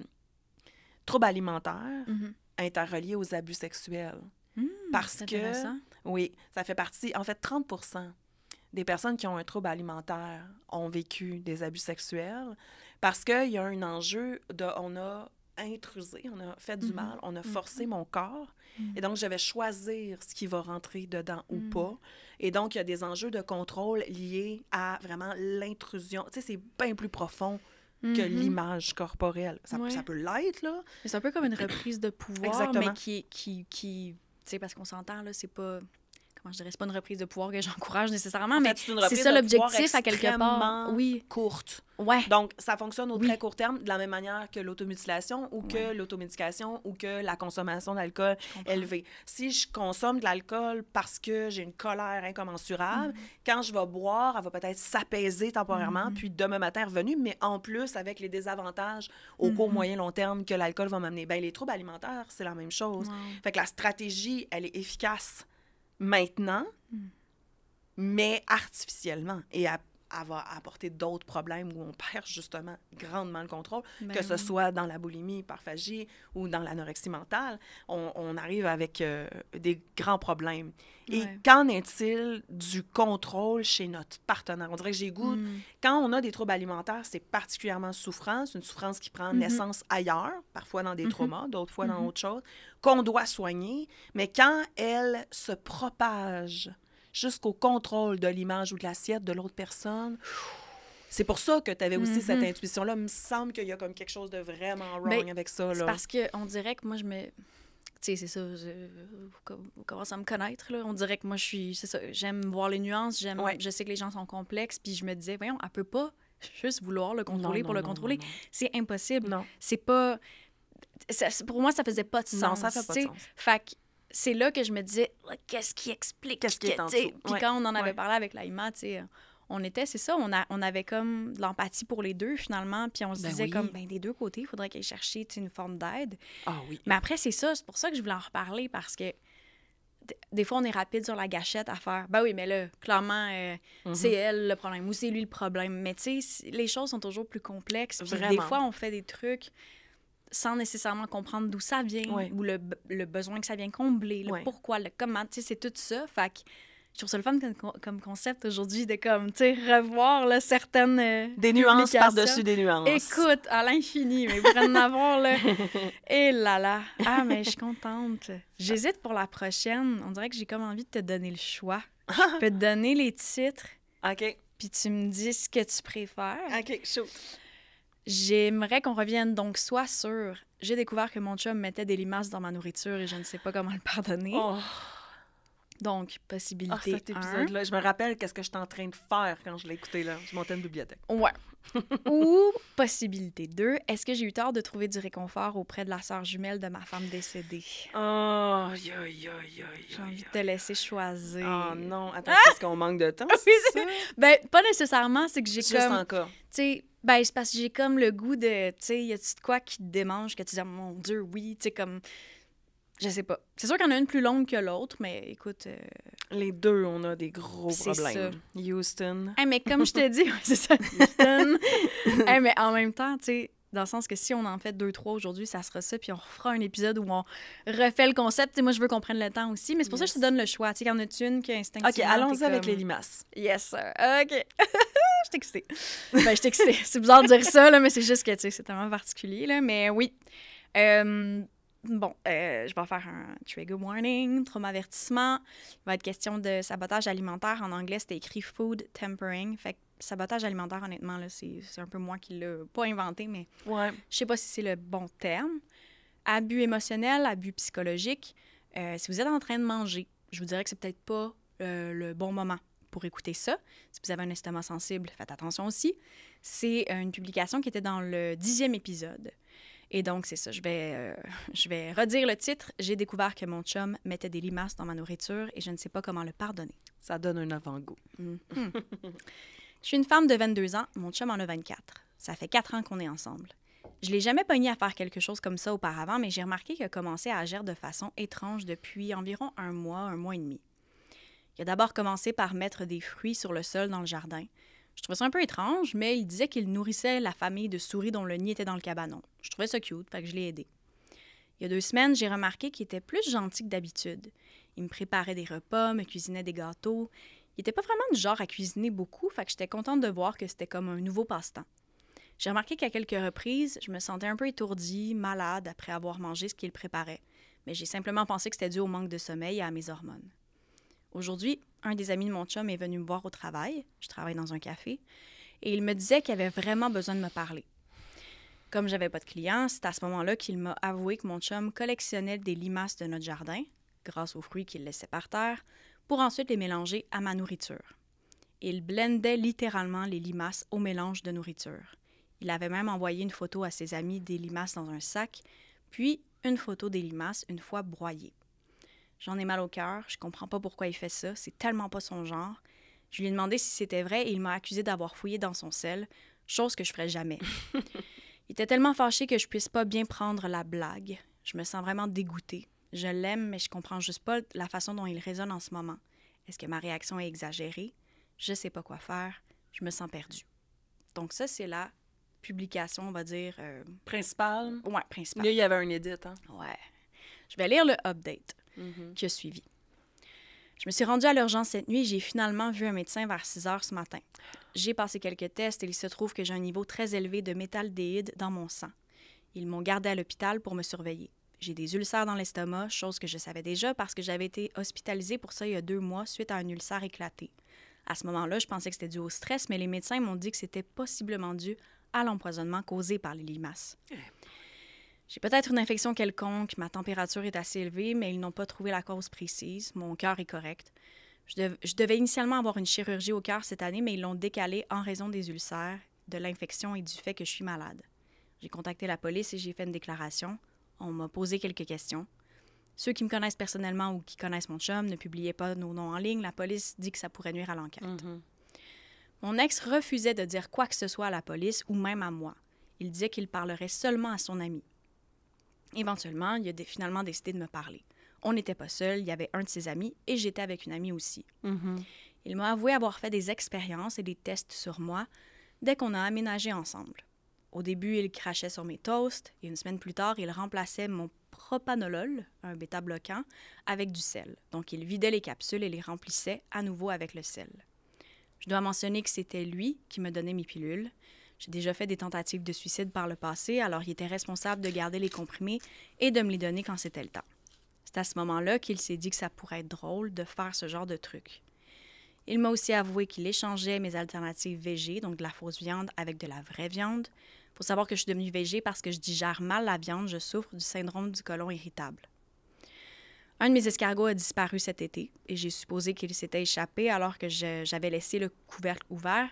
troubles alimentaires interreliés aux abus sexuels. Parce que, oui, ça fait partie... En fait, 30% des personnes qui ont un trouble alimentaire ont vécu des abus sexuels parce qu'il y a un enjeu de... On a intrusé, on a fait du mal, on a forcé mon corps. Et donc, je vais choisir ce qui va rentrer dedans ou pas. Et donc, il y a des enjeux de contrôle liés à vraiment l'intrusion. Tu sais, c'est bien plus profond que l'image corporelle. Ça peut l'être, là. Mais c'est un peu comme une reprise de pouvoir, mais qui tu sais, parce qu'on s'entend, là, c'est pas... Comment je dirais, c'est pas une reprise de pouvoir que j'encourage nécessairement, mais c'est ça l'objectif à quelque part. Oui. Courte. Ouais. Donc, ça fonctionne au très court terme, de la même manière que l'automutilation ou que l'automédication ou que la consommation d'alcool élevée. Si je consomme de l'alcool parce que j'ai une colère incommensurable, quand je vais boire, elle va peut-être s'apaiser temporairement, puis demain matin revenu, mais en plus avec les désavantages au court, moyen, long terme que l'alcool va m'amener. Bien, les troubles alimentaires, c'est la même chose. Fait que la stratégie, elle est efficace maintenant, mais artificiellement. Et elle va apporter d'autres problèmes où on perd justement grandement le contrôle, que ce soit dans la boulimie, hyperphagie ou dans l'anorexie mentale. On arrive avec des grands problèmes. Et qu'en est-il du contrôle chez notre partenaire? On dirait que j'ai goût... Quand on a des troubles alimentaires, c'est particulièrement souffrant. C'est une souffrance qui prend naissance ailleurs, parfois dans des traumas, d'autres fois dans autre chose, qu'on doit soigner. Mais quand elle se propage jusqu'au contrôle de l'image ou de l'assiette de l'autre personne, c'est pour ça que tu avais aussi cette intuition-là. Il me semble qu'il y a comme quelque chose de vraiment wrong avec ça. C'est parce qu'on dirait que moi, je me... Tu sais, c'est ça, vous commencez à me connaître, là. On dirait que moi, c'est ça, j'aime voir les nuances, je sais que les gens sont complexes, puis je me disais, voyons, elle peut pas juste vouloir le contrôler pour le contrôler. Non. C'est impossible. Non. C'est pas... pour moi, ça faisait pas de sens. Non, ça fait pas de sens. Fait que c'est là que je me disais, qu'est-ce qui explique? Qu'est-ce qui est en dessous? Puis quand on en avait parlé avec Laïma, tu sais... c'est ça, on avait comme de l'empathie pour les deux, finalement, puis on se disait comme, des deux côtés, il faudrait qu'elle cherche une forme d'aide. Ah oui. Mais après, c'est ça, c'est pour ça que je voulais en reparler, parce que des fois, on est rapide sur la gâchette à faire, oui, mais là, clairement, c'est elle le problème, ou c'est lui le problème. Mais tu sais, les choses sont toujours plus complexes, puis des fois, on fait des trucs sans nécessairement comprendre d'où ça vient, ou le besoin que ça vient combler, le pourquoi, le comment, tu sais, c'est tout ça, fait que je trouve ça le fun comme concept aujourd'hui de comme, tu sais, revoir là, certaines des nuances par-dessus des nuances. Écoute, à l'infini, mais pour en avoir, là. Et là. Ah, mais je suis contente. J'hésite pour la prochaine. On dirait que j'ai comme envie de te donner le choix. Je peux te donner les titres. OK. Puis tu me dis ce que tu préfères. OK, shoot. J'aimerais qu'on revienne donc soit sur « J'ai découvert que mon chum mettait des limaces dans ma nourriture et je ne sais pas comment le pardonner. » Donc, possibilité 1. Cet épisode-là, je me rappelle qu'est-ce que j'étais en train de faire quand je l'ai écouté, là. Je montais une bibliothèque. Ouais. Ou possibilité 2, est-ce que j'ai eu tort de trouver du réconfort auprès de la sœur jumelle de ma femme décédée? Oh, J'ai envie de te laisser choisir. Oh non, attends, parce qu'on manque de temps, c'est ça? Pas nécessairement, c'est que j'ai juste encore. Tu sais, c'est parce que j'ai comme le goût de, tu sais, y a-tu de quoi qui te démange, que tu dis, mon Dieu, oui, tu sais, comme... Je sais pas. C'est sûr qu'il y en a une plus longue que l'autre, mais écoute... Les deux, on a des gros problèmes. Ça. Houston. Mais comme je te dis, c'est ça, Houston. Mais en même temps, tu sais, dans le sens que si on en fait 2-3 aujourd'hui, ça sera ça, puis on refera un épisode où on refait le concept. T'sais, moi, je veux qu'on prenne le temps aussi, mais c'est pour ça que je te donne le choix. Tu sais, il y en a une qui est instinctivement... OK, allons-y avec les limaces. Yes, sir. OK. Je suis excitée. Je suis excitée. C'est bizarre de dire ça, là, mais c'est juste que, tu sais, c'est tellement particulier, là. Mais oui. Bon, je vais faire un trigger warning, trauma-avertissement. Il va être question de sabotage alimentaire. En anglais, c'était écrit food tempering. Fait que sabotage alimentaire, honnêtement, là, c'est un peu moi qui l'ai pas inventé, mais je sais pas si c'est le bon terme. Abus émotionnel, abus psychologique. Si vous êtes en train de manger, je vous dirais que c'est peut-être pas le bon moment pour écouter ça. Si vous avez un estomac sensible, faites attention aussi. C'est une publication qui était dans le 10e épisode. Et donc, c'est ça. Je vais redire le titre. « J'ai découvert que mon chum mettait des limaces dans ma nourriture et je ne sais pas comment le pardonner. » Ça donne un avant-goût. Je suis une femme de 22 ans. Mon chum en a 24. Ça fait 4 ans qu'on est ensemble. Je ne l'ai jamais pogné à faire quelque chose comme ça auparavant, mais j'ai remarqué qu'il a commencé à agir de façon étrange depuis environ un mois et demi. Il a d'abord commencé par mettre des fruits sur le sol dans le jardin. Je trouvais ça un peu étrange, mais il disait qu'il nourrissait la famille de souris dont le nid était dans le cabanon. Je trouvais ça cute, fait que je l'ai aidé. Il y a 2 semaines, j'ai remarqué qu'il était plus gentil que d'habitude. Il me préparait des repas, me cuisinait des gâteaux. Il était pas vraiment du genre à cuisiner beaucoup, fait que j'étais contente de voir que c'était comme un nouveau passe-temps. J'ai remarqué qu'à quelques reprises, je me sentais un peu étourdie, malade après avoir mangé ce qu'il préparait. Mais j'ai simplement pensé que c'était dû au manque de sommeil et à mes hormones. Aujourd'hui, un des amis de mon chum est venu me voir au travail. Je travaille dans un café. Et il me disait qu'il avait vraiment besoin de me parler. Comme j'avais pas de clients, c'est à ce moment-là qu'il m'a avoué que mon chum collectionnait des limaces de notre jardin, grâce aux fruits qu'il laissait par terre, pour ensuite les mélanger à ma nourriture. Il blendait littéralement les limaces au mélange de nourriture. Il avait même envoyé une photo à ses amis des limaces dans un sac, puis une photo des limaces une fois broyées. J'en ai mal au cœur, je comprends pas pourquoi il fait ça, c'est tellement pas son genre. Je lui ai demandé si c'était vrai et il m'a accusé d'avoir fouillé dans son sel, chose que je ferais jamais. Il était tellement fâché que je puisse pas bien prendre la blague. Je me sens vraiment dégoûtée. Je l'aime, mais je comprends juste pas la façon dont il résonne en ce moment. Est-ce que ma réaction est exagérée? Je sais pas quoi faire. Je me sens perdue. Donc ça, c'est la publication, on va dire... Principale? Ouais, principale. Là, il y avait un edit, hein? Ouais. Je vais lire le update qui a suivi. Je me suis rendue à l'urgence cette nuit et j'ai finalement vu un médecin vers 6 heures ce matin. J'ai passé quelques tests et il se trouve que j'ai un niveau très élevé de méthaldéhyde dans mon sang. Ils m'ont gardée à l'hôpital pour me surveiller. J'ai des ulcères dans l'estomac, chose que je savais déjà parce que j'avais été hospitalisée pour ça il y a 2 mois suite à un ulcère éclaté. À ce moment-là, je pensais que c'était dû au stress, mais les médecins m'ont dit que c'était possiblement dû à l'empoisonnement causé par les limaces. J'ai peut-être une infection quelconque, ma température est assez élevée, mais ils n'ont pas trouvé la cause précise. Mon cœur est correct. Je devais initialement avoir une chirurgie au cœur cette année, mais ils l'ont décalée en raison des ulcères, de l'infection et du fait que je suis malade. J'ai contacté la police et j'ai fait une déclaration. On m'a posé quelques questions. Ceux qui me connaissent personnellement ou qui connaissent mon chum ne publiaient pas nos noms en ligne. La police dit que ça pourrait nuire à l'enquête. Mon ex refusait de dire quoi que ce soit à la police ou même à moi. Il disait qu'il parlerait seulement à son ami. Éventuellement, il a finalement décidé de me parler. On n'était pas seuls, il y avait un de ses amis et j'étais avec une amie aussi. Il m'a avoué avoir fait des expériences et des tests sur moi dès qu'on a aménagé ensemble. Au début, il crachait sur mes toasts et une semaine plus tard, il remplaçait mon propanolol, un bêta-bloquant, avec du sel. Donc, il vidait les capsules et les remplissait à nouveau avec le sel. Je dois mentionner que c'était lui qui me donnait mes pilules. J'ai déjà fait des tentatives de suicide par le passé, alors il était responsable de garder les comprimés et de me les donner quand c'était le temps. C'est à ce moment-là qu'il s'est dit que ça pourrait être drôle de faire ce genre de truc. Il m'a aussi avoué qu'il échangeait mes alternatives végé, donc de la fausse viande, avec de la vraie viande. Il faut savoir que je suis devenue végé parce que je digère mal la viande, je souffre du syndrome du côlon irritable. Un de mes escargots a disparu cet été et j'ai supposé qu'il s'était échappé alors que j'avais laissé le couvercle ouvert,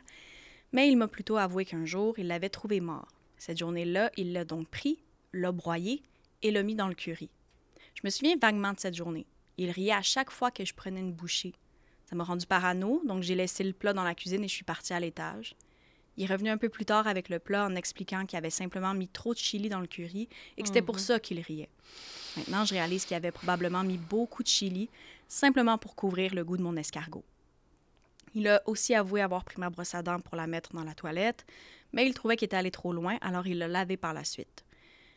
mais il m'a plutôt avoué qu'un jour, il l'avait trouvé mort. Cette journée-là, il l'a donc pris, l'a broyé et l'a mis dans le curry. Je me souviens vaguement de cette journée. Il riait à chaque fois que je prenais une bouchée. Ça m'a rendu parano, donc j'ai laissé le plat dans la cuisine et je suis partie à l'étage. Il est revenu un peu plus tard avec le plat en expliquant qu'il avait simplement mis trop de chili dans le curry et que c'était pour ça qu'il riait. Maintenant, je réalise qu'il avait probablement mis beaucoup de chili simplement pour couvrir le goût de mon escargot. Il a aussi avoué avoir pris ma brosse à dents pour la mettre dans la toilette, mais il trouvait qu'il était allé trop loin, alors il l'a lavé par la suite.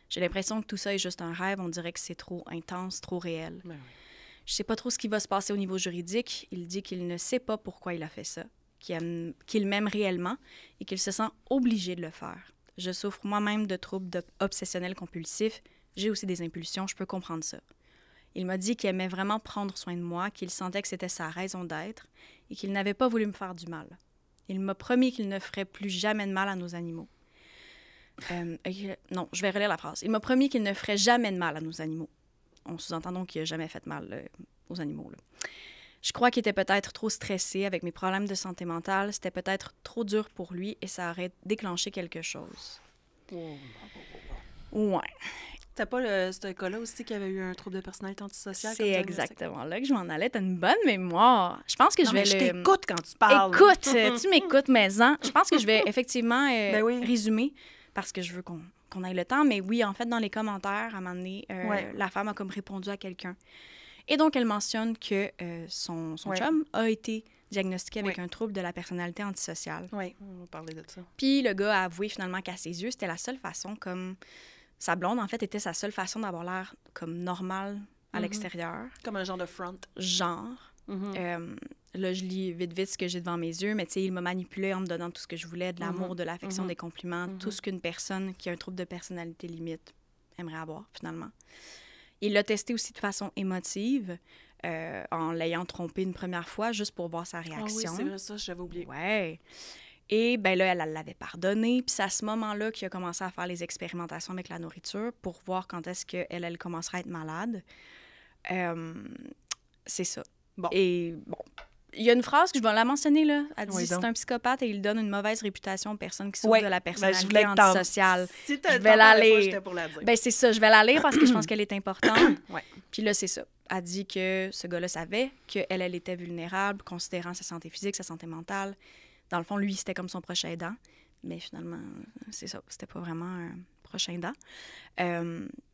J'ai l'impression que tout ça est juste un rêve, on dirait que c'est trop intense, trop réel. Ben oui. Je sais pas trop ce qui va se passer au niveau juridique. Il dit qu'il ne sait pas pourquoi il a fait ça, qu'il m'aime réellement et qu'il se sent obligé de le faire. Je souffre moi-même de troubles obsessionnels compulsifs. J'ai aussi des impulsions, je peux comprendre ça. Il m'a dit qu'il aimait vraiment prendre soin de moi, qu'il sentait que c'était sa raison d'être et qu'il n'avait pas voulu me faire du mal. Il m'a promis qu'il ne ferait plus jamais de mal à nos animaux. Non, je vais relire la phrase. Il m'a promis qu'il ne ferait jamais de mal à nos animaux. On sous-entend donc qu'il n'a jamais fait de mal aux animaux. Là. Je crois qu'il était peut-être trop stressé avec mes problèmes de santé mentale. C'était peut-être trop dur pour lui et ça aurait déclenché quelque chose. Ouais. T'as pas ce cas-là aussi qui avait eu un trouble de personnalité antisociale? C'est exactement là que je m'en allais. T'as une bonne mémoire. Je pense que je vais je t'écoute quand tu parles. Écoute, tu m'écoutes, maison. Je pense que je vais effectivement résumer parce que je veux qu'on ait le temps. Mais oui, en fait, dans les commentaires, à un moment donné, la femme a comme répondu à quelqu'un. Et donc, elle mentionne que son chum a été diagnostiqué avec un trouble de la personnalité antisociale. Oui, on va parler de ça. Puis le gars a avoué finalement qu'à ses yeux, c'était la seule façon comme... Sa blonde, en fait, était sa seule façon d'avoir l'air comme normal à l'extérieur. Comme un genre de front. Genre. Là, je lis vite ce que j'ai devant mes yeux, mais tu sais, il m'a manipulé en me donnant tout ce que je voulais, de l'amour, de l'affection, des compliments, tout ce qu'une personne qui a un trouble de personnalité limite aimerait avoir, finalement. Il l'a testé aussi de façon émotive, en l'ayant trompé une première fois, juste pour voir sa réaction. Ah oui, c'est vrai, ça, j'avais oublié. Ouais. Et bien là, elle l'avait pardonné. Puis c'est à ce moment-là qu'il a commencé à faire les expérimentations avec la nourriture pour voir quand est-ce qu'elle commencerait à être malade. C'est ça. Bon. Et bon, il y a une phrase que je vais la mentionner, là. Elle dit c'est un psychopathe et il donne une mauvaise réputation aux personnes qui souffrent de la personnalité antisociale. Si je vais la lire. J'étais pour la dire. Ben, c'est ça, je vais la lire parce que je pense qu'elle est importante. Puis là, c'est ça. Elle dit que ce gars-là savait qu'elle était vulnérable, considérant sa santé physique, sa santé mentale. Dans le fond, lui, c'était comme son prochain aidant. Mais finalement, c'est ça. C'était pas vraiment un prochain aidant.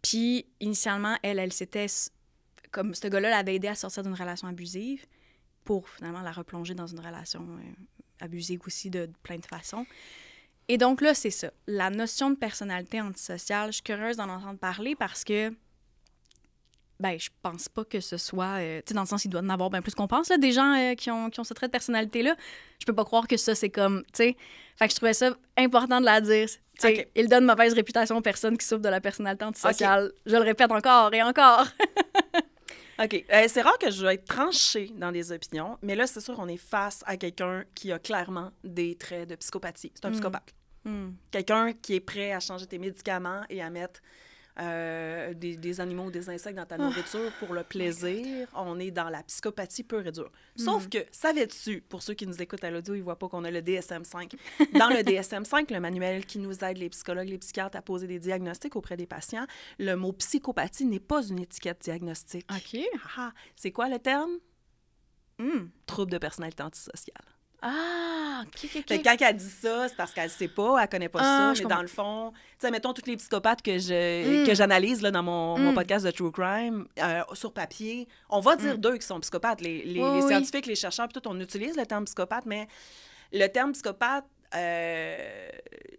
Puis, initialement, elle s'était comme ce gars-là l'avait aidé à sortir d'une relation abusive pour finalement la replonger dans une relation abusive aussi de plein de façons. Et donc là, c'est ça. La notion de personnalité antisociale, je suis curieuse d'en entendre parler parce que je pense pas que ce soit... tu sais, dans le sens, il doit en avoir bien plus qu'on pense, là, des gens qui ont ce trait de personnalité-là. Je peux pas croire que ça, c'est comme... Tu sais, fait que je trouvais ça important de la dire. Tu sais, il donne mauvaise réputation aux personnes qui souffrent de la personnalité antisociale. Je le répète encore et encore. OK. C'est rare que je dois être tranchée dans des opinions, mais là, c'est sûr qu'on est face à quelqu'un qui a clairement des traits de psychopathie. C'est un psychopathe. Quelqu'un qui est prêt à changer tes médicaments et à mettre des animaux ou des insectes dans ta nourriture pour le plaisir. On est dans la psychopathie pure et dure. Sauf que, savais-tu, pour ceux qui nous écoutent à l'audio, ils ne voient pas qu'on a le DSM-5. Dans le DSM-5, le manuel qui nous aide, les psychologues, les psychiatres, à poser des diagnostics auprès des patients, le mot psychopathie n'est pas une étiquette diagnostique. OK. C'est quoi le terme? Trouble de personnalité antisociale. Ah, OK. Quand elle dit ça, c'est parce qu'elle ne sait pas, elle ne connaît pas ça, mais dans le fond, tu sais, mettons tous les psychopathes que j'analyse là, dans mon podcast de True Crime, sur papier, on va dire d'eux qui sont psychopathes. Les scientifiques, les chercheurs, puis tout, on utilise le terme psychopathe, mais le terme psychopathe,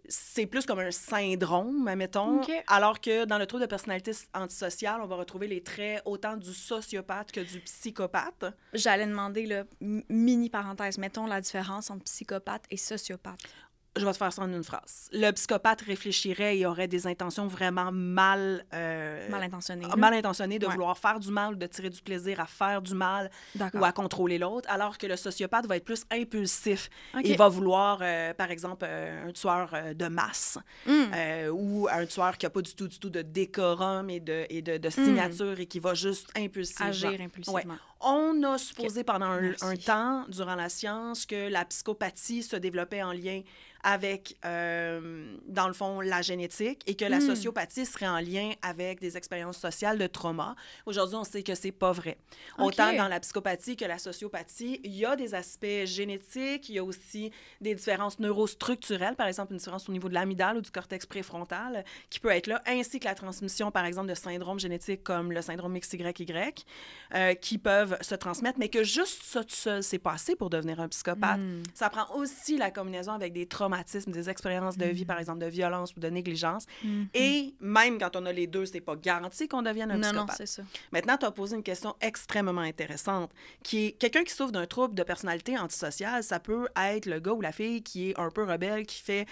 c'est plus comme un syndrome, admettons, alors que dans le trouble de personnalité antisociale, on va retrouver les traits autant du sociopathe que du psychopathe. J'allais demander, là, mini parenthèse, mettons la différence entre psychopathe et sociopathe. Je vais te faire ça en une phrase. Le psychopathe réfléchirait et aurait des intentions vraiment mal intentionnées de vouloir faire du mal ou de tirer du plaisir à faire du mal ou à contrôler l'autre, alors que le sociopathe va être plus impulsif. Il va vouloir, par exemple, un tueur de masse ou un tueur qui n'a pas du tout de décorum et de signature et qui va juste impulsivement agir impulsivement. Ouais. On a supposé pendant un temps, durant la science, que la psychopathie se développait en lien avec, dans le fond, la génétique et que la sociopathie serait en lien avec des expériences sociales de trauma. Aujourd'hui, on sait que c'est pas vrai. Autant dans la psychopathie que la sociopathie, il y a des aspects génétiques, il y a aussi des différences neurostructurelles, par exemple une différence au niveau de l'amygdale ou du cortex préfrontal qui peut être là, ainsi que la transmission, par exemple, de syndromes génétiques comme le syndrome XYY, qui peuvent se transmettre, mais que juste ça tout seul, c'est pas assez pour devenir un psychopathe. Ça prend aussi la combinaison avec des traumatismes, des expériences de vie, par exemple, de violence ou de négligence. Et même quand on a les deux, c'est pas garanti qu'on devienne un psychopathe. Non, c'est ça. Maintenant, tu as posé une question extrêmement intéressante, qui est quelqu'un qui souffre d'un trouble de personnalité antisociale, ça peut être le gars ou la fille qui est un peu rebelle, qui fait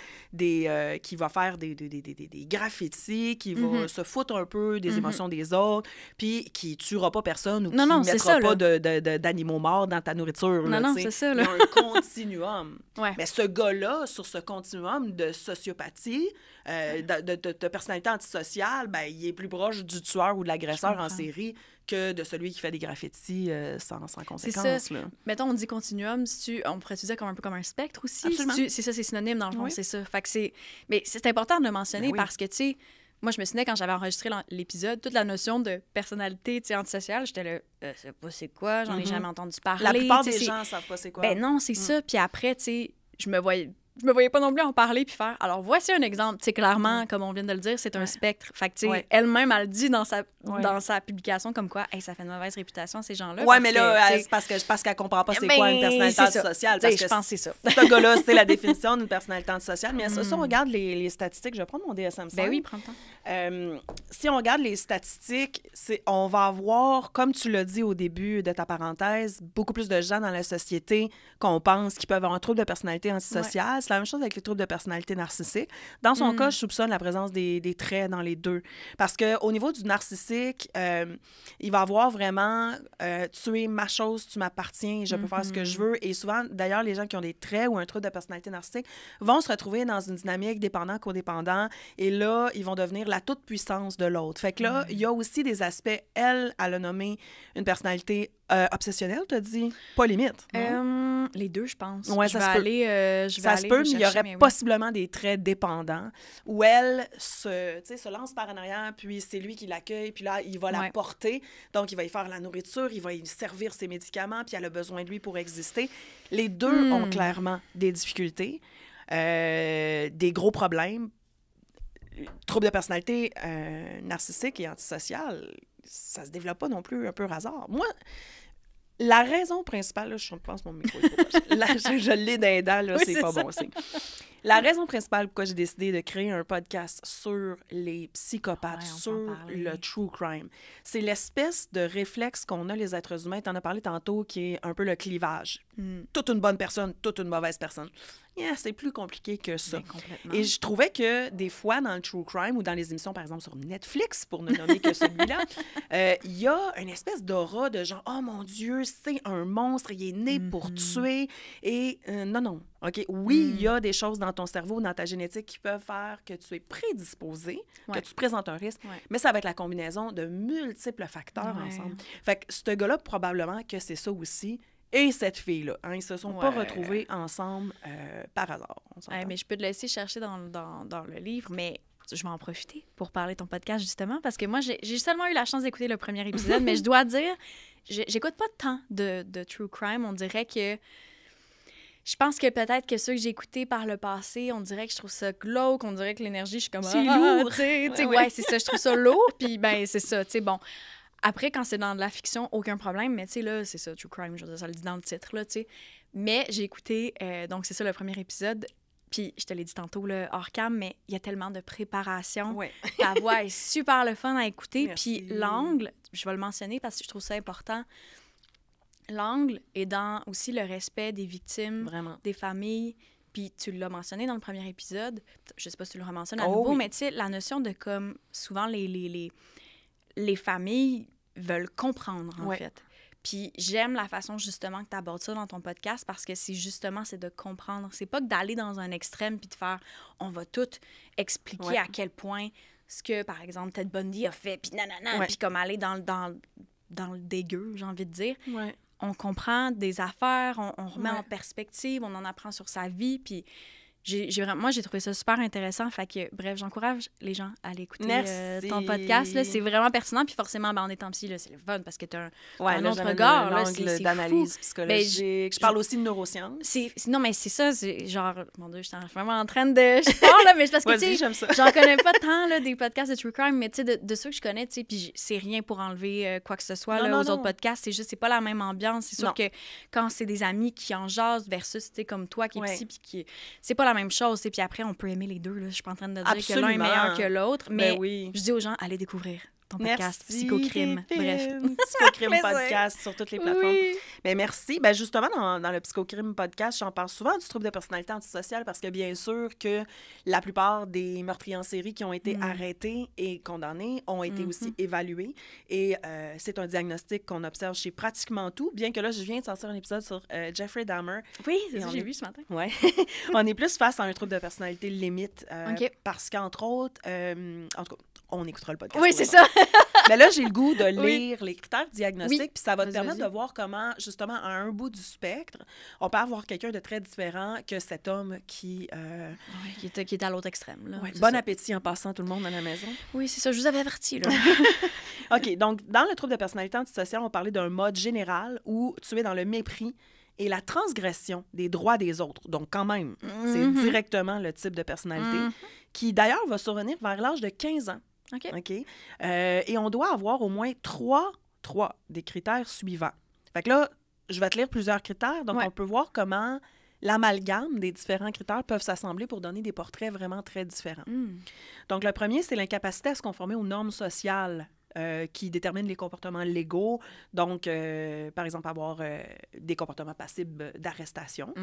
qui va faire des graffitis, qui va se foutre un peu des émotions des autres, puis qui tuera pas personne ou qui mettra pas d'animaux morts dans ta nourriture. C'est ça. Là. Il y a un continuum. Ouais. Mais ce gars-là, sur ce continuum de sociopathie, de personnalité antisociale, ben, il est plus proche du tueur ou de l'agresseur en série que de celui qui fait des graffitis sans conséquence. C'est ça. Mettons, on dit continuum, on pourrait utiliser un peu comme un spectre aussi. C'est ça, c'est synonyme dans le fond, c'est ça. Fait que mais c'est important de le mentionner parce que, tu sais, moi, je me souvenais quand j'avais enregistré l'épisode, toute la notion de personnalité antisociale, j'étais là, je sais pas c'est quoi, j'en ai jamais entendu parler. La plupart des gens savent pas c'est quoi. Ben non, c'est ça. Puis après, tu sais, je me voyais pas non plus en parler puis faire. Alors, voici un exemple. Tu sais, clairement, comme on vient de le dire, c'est un spectre. Fait que, tu sais, elle-même, elle dit dans sa publication comme quoi, hey, ça fait une mauvaise réputation, ces gens-là. Ouais, mais là, c'est parce qu'elle comprend pas c'est quoi une personnalité antisociale. Parce que je pense que c'est ça. Ce gars-là, c'est la définition d'une personnalité antisociale. Mais si on regarde les statistiques, je vais prendre mon DSM-5. Ben oui, prends le temps. Si on regarde les statistiques, on va avoir, comme tu l'as dit au début de ta parenthèse, beaucoup plus de gens dans la société qu'on pense qui peuvent avoir un trouble de personnalité antisociale. C'est la même chose avec les troubles de personnalité narcissique. Dans son cas, je soupçonne la présence des traits dans les deux. Parce qu'au niveau du narcissique, il va avoir vraiment tu es ma chose, tu m'appartiens, je peux faire ce que je veux. Et souvent, d'ailleurs, les gens qui ont des traits ou un trouble de personnalité narcissique vont se retrouver dans une dynamique dépendant-codépendant. Et là, ils vont devenir la toute-puissance de l'autre. Fait que là, il y a aussi des aspects, elle a nommé une personnalité obsessionnelle, t'as dit? Pas limite. Les deux, je pense. Ouais, ça se peut, mais il y aurait possiblement des traits dépendants où elle se lance par en arrière, puis c'est lui qui l'accueille, puis là, il va la porter. Donc, il va y faire la nourriture, il va y servir ses médicaments, puis elle a besoin de lui pour exister. Les deux ont clairement des difficultés, des gros problèmes. Trouble de personnalité narcissique et antisocial, ça se développe pas non plus un peu hasard. Moi, la raison principale, là, je pense que mon micro est trop proche. Je l'ai dans les dents, là, c'est pas bon aussi. La raison principale pourquoi j'ai décidé de créer un podcast sur les psychopathes, sur le true crime, c'est l'espèce de réflexe qu'on a les êtres humains. Tu en as parlé tantôt, qui est un peu le clivage. Toute une bonne personne, toute une mauvaise personne. C'est plus compliqué que ça. Et je trouvais que des fois, dans le true crime ou dans les émissions, par exemple, sur Netflix, pour ne nommer que celui-là, il y a une espèce d'aura de genre, oh mon Dieu, c'est un monstre, il est né pour tuer. Et non. OK, oui, il y a des choses dans ton cerveau, dans ta génétique qui peuvent faire que tu es prédisposé, que tu présentes un risque, mais ça va être la combinaison de multiples facteurs ensemble. Fait que ce gars-là, probablement que c'est ça aussi. Et cette fille-là, ils se sont pas retrouvés ensemble par hasard. Mais je peux te laisser chercher dans le livre, mais je vais en profiter pour parler de ton podcast, justement, parce que moi, j'ai seulement eu la chance d'écouter le premier épisode, mais je dois dire, j'écoute pas tant de true crime. On dirait que je pense que peut-être que ceux que j'ai écoutés par le passé, on dirait que je trouve ça glauque, on dirait que l'énergie, je suis comme... C'est lourd! Ouais, c'est ça, je trouve ça lourd, puis ben c'est ça, tu sais, bon... Après, quand c'est dans de la fiction, aucun problème, mais tu sais, là, c'est ça, true crime, je veux dire, ça le dit dans le titre, là, tu sais. Mais j'ai écouté, donc c'est ça, le premier épisode, puis je te l'ai dit tantôt, là, hors cam, mais il y a tellement de préparation. Ta voix est super le fun à écouter, puis l'angle, je vais le mentionner parce que je trouve ça important, l'angle est dans aussi le respect des victimes, des familles, puis tu l'as mentionné dans le premier épisode, je sais pas si tu le rementionnes à nouveau, mais tu sais, la notion de comme, souvent, les familles veulent comprendre, en fait. Puis j'aime la façon, justement, que tu abordes ça dans ton podcast parce que c'est de comprendre. C'est pas que d'aller dans un extrême puis de faire « on va tout expliquer à quel point ce que, par exemple, Ted Bundy a fait, puis nanana, puis comme aller dans le dégueu, j'ai envie de dire. On comprend des affaires, on remet en perspective, on en apprend sur sa vie, puis... Moi, j'ai trouvé ça super intéressant. Fait que, bref, j'encourage les gens à aller écouter ton podcast. Là. C'est vraiment pertinent. Puis forcément, en étant psy, là, c'est le fun parce que tu as un autre regard. Là, c'est d'analyse psychologique. Je parle aussi de neurosciences. Non, mais c'est ça. C'est genre, mon Dieu, je suis vraiment en train de... Je parle, là, mais c'est parce que, tu sais, j'en connais pas tant là, des podcasts de true crime, mais tu sais, de ceux que je connais, tu sais, puis c'est rien pour enlever quoi que ce soit aux autres podcasts. C'est juste, c'est pas la même ambiance. C'est sûr que quand c'est des amis qui en jasent versus, tu sais, comme toi qui est psy, puis qui... C'est pas la même chose, puis après, on peut aimer les deux. Là. Je suis pas en train de dire que l'un est meilleur que l'autre, mais je dis aux gens, allez découvrir ton podcast Psychocrime. Bref. Psychocrime podcast sur toutes les plateformes. Mais merci. Ben justement, dans le Psychocrime podcast, j'en parle souvent du trouble de personnalité antisociale parce que bien sûr que la plupart des meurtriers en série qui ont été arrêtés et condamnés ont été aussi évalués. Et c'est un diagnostic qu'on observe chez pratiquement tout, bien que là, je viens de sortir un épisode sur Jeffrey Dahmer. Oui, c'est ça que j'ai vu ce matin. Oui. On est plus face à un trouble de personnalité limite parce qu'entre autres, en tout cas, on écoutera le podcast. Oui, c'est ça. Mais là, j'ai le goût de lire les critères diagnostiques, puis ça va te permettre de voir comment, justement, à un bout du spectre, on peut avoir quelqu'un de très différent que cet homme qui... qui est à l'autre extrême. Là. Bon appétit en passant tout le monde à la maison. Oui, c'est ça. Je vous avais averti, là. OK, donc, dans le trouble de personnalité antisociale, on parlait d'un mode général où tu es dans le mépris et la transgression des droits des autres. Donc, quand même, c'est directement le type de personnalité qui, d'ailleurs, va survenir vers l'âge de 15 ans. OK. Et on doit avoir au moins trois des critères suivants. Fait que là, je vais te lire plusieurs critères. Donc, on peut voir comment l'amalgame des différents critères peuvent s'assembler pour donner des portraits vraiment très différents. Donc, le premier, c'est l'incapacité à se conformer aux normes sociales qui déterminent les comportements légaux. Donc, par exemple, avoir des comportements passibles d'arrestation.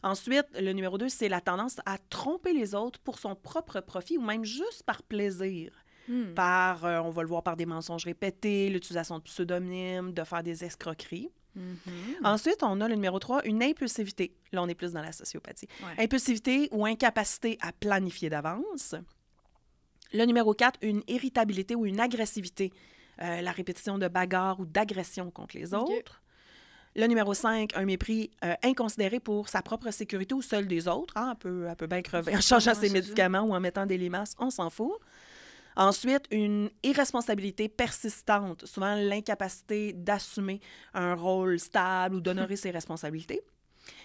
Ensuite, le numéro 2, c'est la tendance à tromper les autres pour son propre profit ou même juste par plaisir. On va le voir par des mensonges répétés, l'utilisation de pseudonymes, de faire des escroqueries. Ensuite, on a le numéro 3, une impulsivité. Là, on est plus dans la sociopathie. Impulsivité ou incapacité à planifier d'avance. Le numéro 4, une irritabilité ou une agressivité. La répétition de bagarres ou d'agressions contre les autres. Le numéro 5, un mépris inconsidéré pour sa propre sécurité ou celle des autres. Elle peut bien crever en changeant ses médicaments ou en mettant des limaces, on s'en fout. Ensuite, une irresponsabilité persistante, souvent l'incapacité d'assumer un rôle stable ou d'honorer ses responsabilités.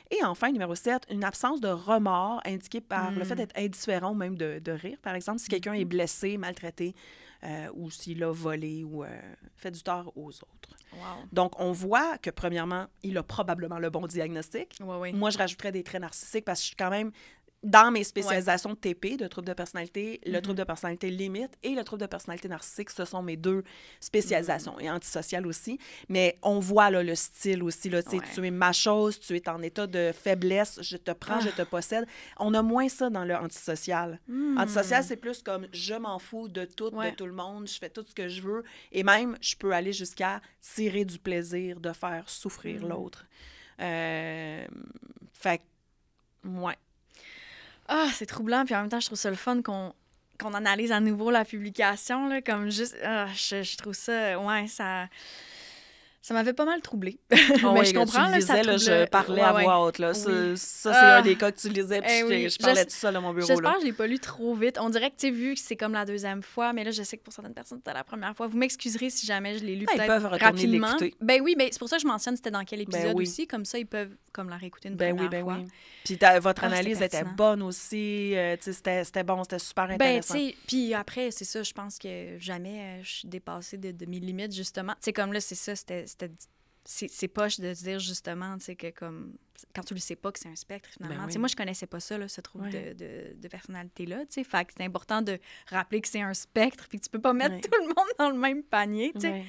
Et enfin, numéro 7, une absence de remords indiquée par le fait d'être indifférent ou même de rire. Par exemple, si quelqu'un est blessé, maltraité, ou s'il a volé ou fait du tort aux autres. Wow. Donc, on voit que, premièrement, il a probablement le bon diagnostic. Ouais. Moi, je rajouterais des traits narcissiques parce que je suis quand même... Dans mes spécialisations TP, de troubles de personnalité, le trouble de personnalité limite et le trouble de personnalité narcissique, ce sont mes 2 spécialisations, et antisociale aussi. Mais on voit là, le style aussi. Là, tu es ma chose, tu es en état de faiblesse, je te prends, je te possède. On a moins ça dans le antisocial. Antisocial, c'est plus comme je m'en fous de tout, de tout le monde, je fais tout ce que je veux. Et même, je peux aller jusqu'à tirer du plaisir de faire souffrir l'autre. Fait que, ouais. Ah, c'est troublant, puis en même temps, je trouve ça le fun qu'on analyse à nouveau la publication, là, comme juste... je trouve ça... Ouais, ça m'avait pas mal troublée. Mais je comprends, là, ça trouble... Je parlais à voix haute, là. Ça, c'est un des cas que tu lisais, puis je parlais tout seul à mon bureau, J'espère que je l'ai pas lu trop vite. On dirait que, tu sais, vu que c'est comme la 2e fois, mais là, je sais que pour certaines personnes, c'était la première fois. Vous m'excuserez si jamais je l'ai lu peut-être rapidement. Ils peuvent retourner l'écouter. Ben oui, mais c'est pour ça que je mentionne c'était dans quel épisode aussi. Comme ça, ils peuvent comme la réécouter une première fois. Oui. Puis votre analyse était bonne aussi. C'était bon, c'était super intéressant. Ben, tu sais, puis après, c'est ça, je pense que jamais je suis dépassée de mes limites, justement. Tu sais, comme là, c'est ça, c'est poche de se dire, justement, tu sais, que comme... Quand tu le sais pas que c'est un spectre, finalement. Tu sais, moi, je connaissais pas ça, là, ce trouble de personnalité-là, tu sais. Fait que c'est important de rappeler que c'est un spectre puis que tu peux pas mettre tout le monde dans le même panier, tu sais.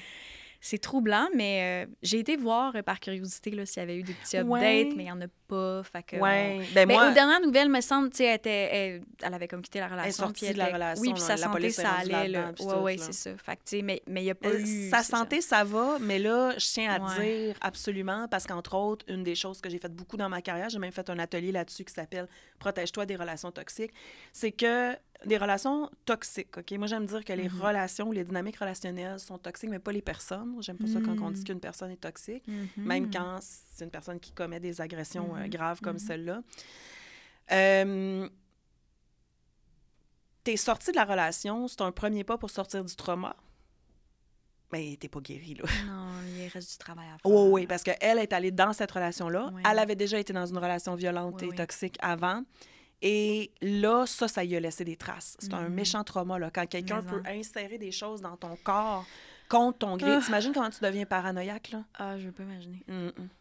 C'est troublant, mais j'ai été voir par curiosité là, s'il y avait eu des petits updates, mais il n'y en a pas. Fait que, aux dernières nouvelles, me semble, tu sais, elle avait comme quitté la relation. Elle est sortie de la relation. Oui, puis sa santé, ça allait. Oui, c'est ça. Fait que, tu sais, mais il n'y a pas eu... Sa santé, ça va, mais là, je tiens à dire absolument, parce qu'entre autres, une des choses que j'ai faites beaucoup dans ma carrière, j'ai même fait un atelier là-dessus qui s'appelle « Protège-toi des relations toxiques », c'est que des relations toxiques, OK? Moi, j'aime dire que les relations, les dynamiques relationnelles sont toxiques, mais pas les personnes. J'aime pas ça quand on dit qu'une personne est toxique, même quand c'est une personne qui commet des agressions graves comme celle-là. T'es sorti de la relation, c'est un premier pas pour sortir du trauma, mais t'es pas guéri, là. Non, il reste du travail à faire. Oui, parce qu'elle est allée dans cette relation-là. Elle avait déjà été dans une relation violente et toxique avant. Et là, ça y a laissé des traces. C'est un méchant trauma, là. Quand quelqu'un peut insérer des choses dans ton corps contre ton gré. T'imagines comment tu deviens paranoïaque, là? Ah, je veux pas imaginer.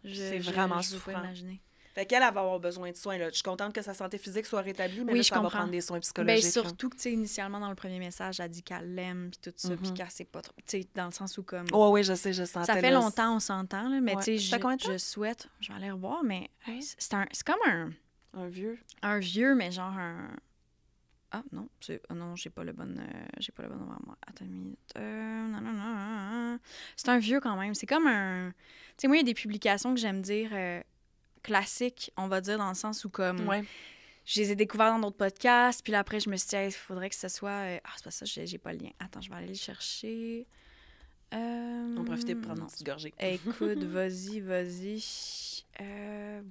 C'est vraiment souffrant. Je veux pas imaginer. Fait qu'elle va avoir besoin de soins, là. Je suis contente que sa santé physique soit rétablie, mais là, ça va prendre des soins psychologiques. Bien, surtout que, tu sais, initialement, dans le premier message, elle dit qu'elle l'aime, puis tout ça, puis qu'elle sait pas trop. Tu sais, dans le sens où, comme... Oui, je sais, je sentais. Ça fait longtemps, on s'entend, là, mais tu sais, je souhaite... Je vais aller revoir, mais c'est comme un... Un vieux? Un vieux, mais genre un... Ah, non, non, j'ai pas le bon devant moi. Attends une minute. Non. C'est un vieux quand même. C'est comme un... Tu sais, moi, il y a des publications que j'aime dire classiques, on va dire, dans le sens où comme... Je les ai découvertes dans d'autres podcasts, puis là, après, je me suis dit, il faudrait que ce soit... Ah, c'est pas ça, j'ai pas le lien. Attends, je vais aller le chercher. On va profiter pour prendre une petite gorgée. Écoute, vas-y.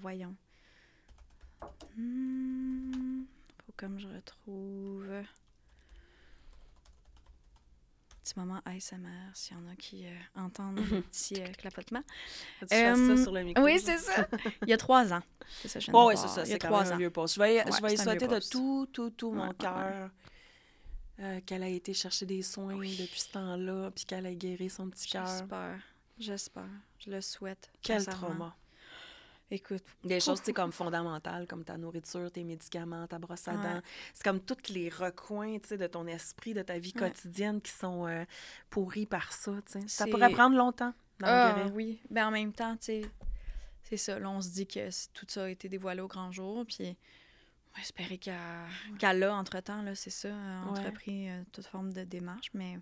Voyons. Faut comme je retrouve. Petit moment ASMR, s'il y en a qui entendent le petit clapotement. Tu fasses ça sur le micro. Oui, c'est ça. Il y a 3 ans. C'est ça, oui, c'est ça. C'est quand même un vieux post. Je vais y souhaiter de tout mon cœur qu'elle a été chercher des soins depuis ce temps-là, puis qu'elle a guéri son petit cœur. J'espère. Je le souhaite. Quel trauma. Écoute. Des choses, c'est comme fondamentales, comme ta nourriture, tes médicaments, ta brosse à dents. C'est comme tous les recoins, tu sais, de ton esprit, de ta vie quotidienne qui sont pourris par ça, tu sais. Ça pourrait prendre longtemps dans le guérir. Oui. Ben en même temps, tu sais, c'est ça. Là, on se dit que tout ça a été dévoilé au grand jour, puis on va espérer qu'elle a, entre-temps, là, c'est ça, entrepris toute forme de démarche, mais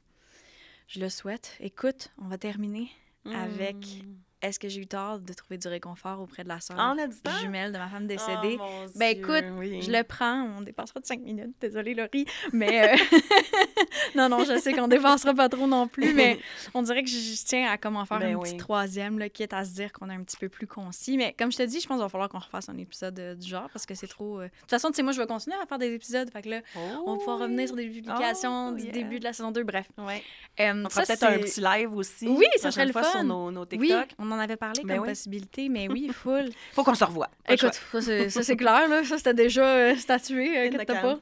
je le souhaite. Écoute, on va terminer avec... Est-ce que j'ai eu tort de trouver du réconfort auprès de la sœur jumelle de ma femme décédée? Ben écoute, je le prends. On dépassera de 5 minutes. Désolée, Laurie. Mais non, je sais qu'on dépassera pas trop non plus, mais on dirait que je tiens à comment faire une petite troisième, là, quitte à se dire qu'on est un petit peu plus concis. Mais comme je te dis, je pense qu'il va falloir qu'on refasse un épisode du genre parce que c'est trop... De toute façon, tu sais, moi, je vais continuer à faire des épisodes. Fait que là, on va pouvoir revenir sur des publications du début de la saison 2. Bref. On fera peut-être un petit live aussi. Oui, ça serait le fun. Sur nos TikTok. Oui, on en avait parlé comme possibilité, mais oui, full. Faut qu'on se revoie. Écoute, ça c'est clair, là. Ça, c'était déjà statué, inquiète pas.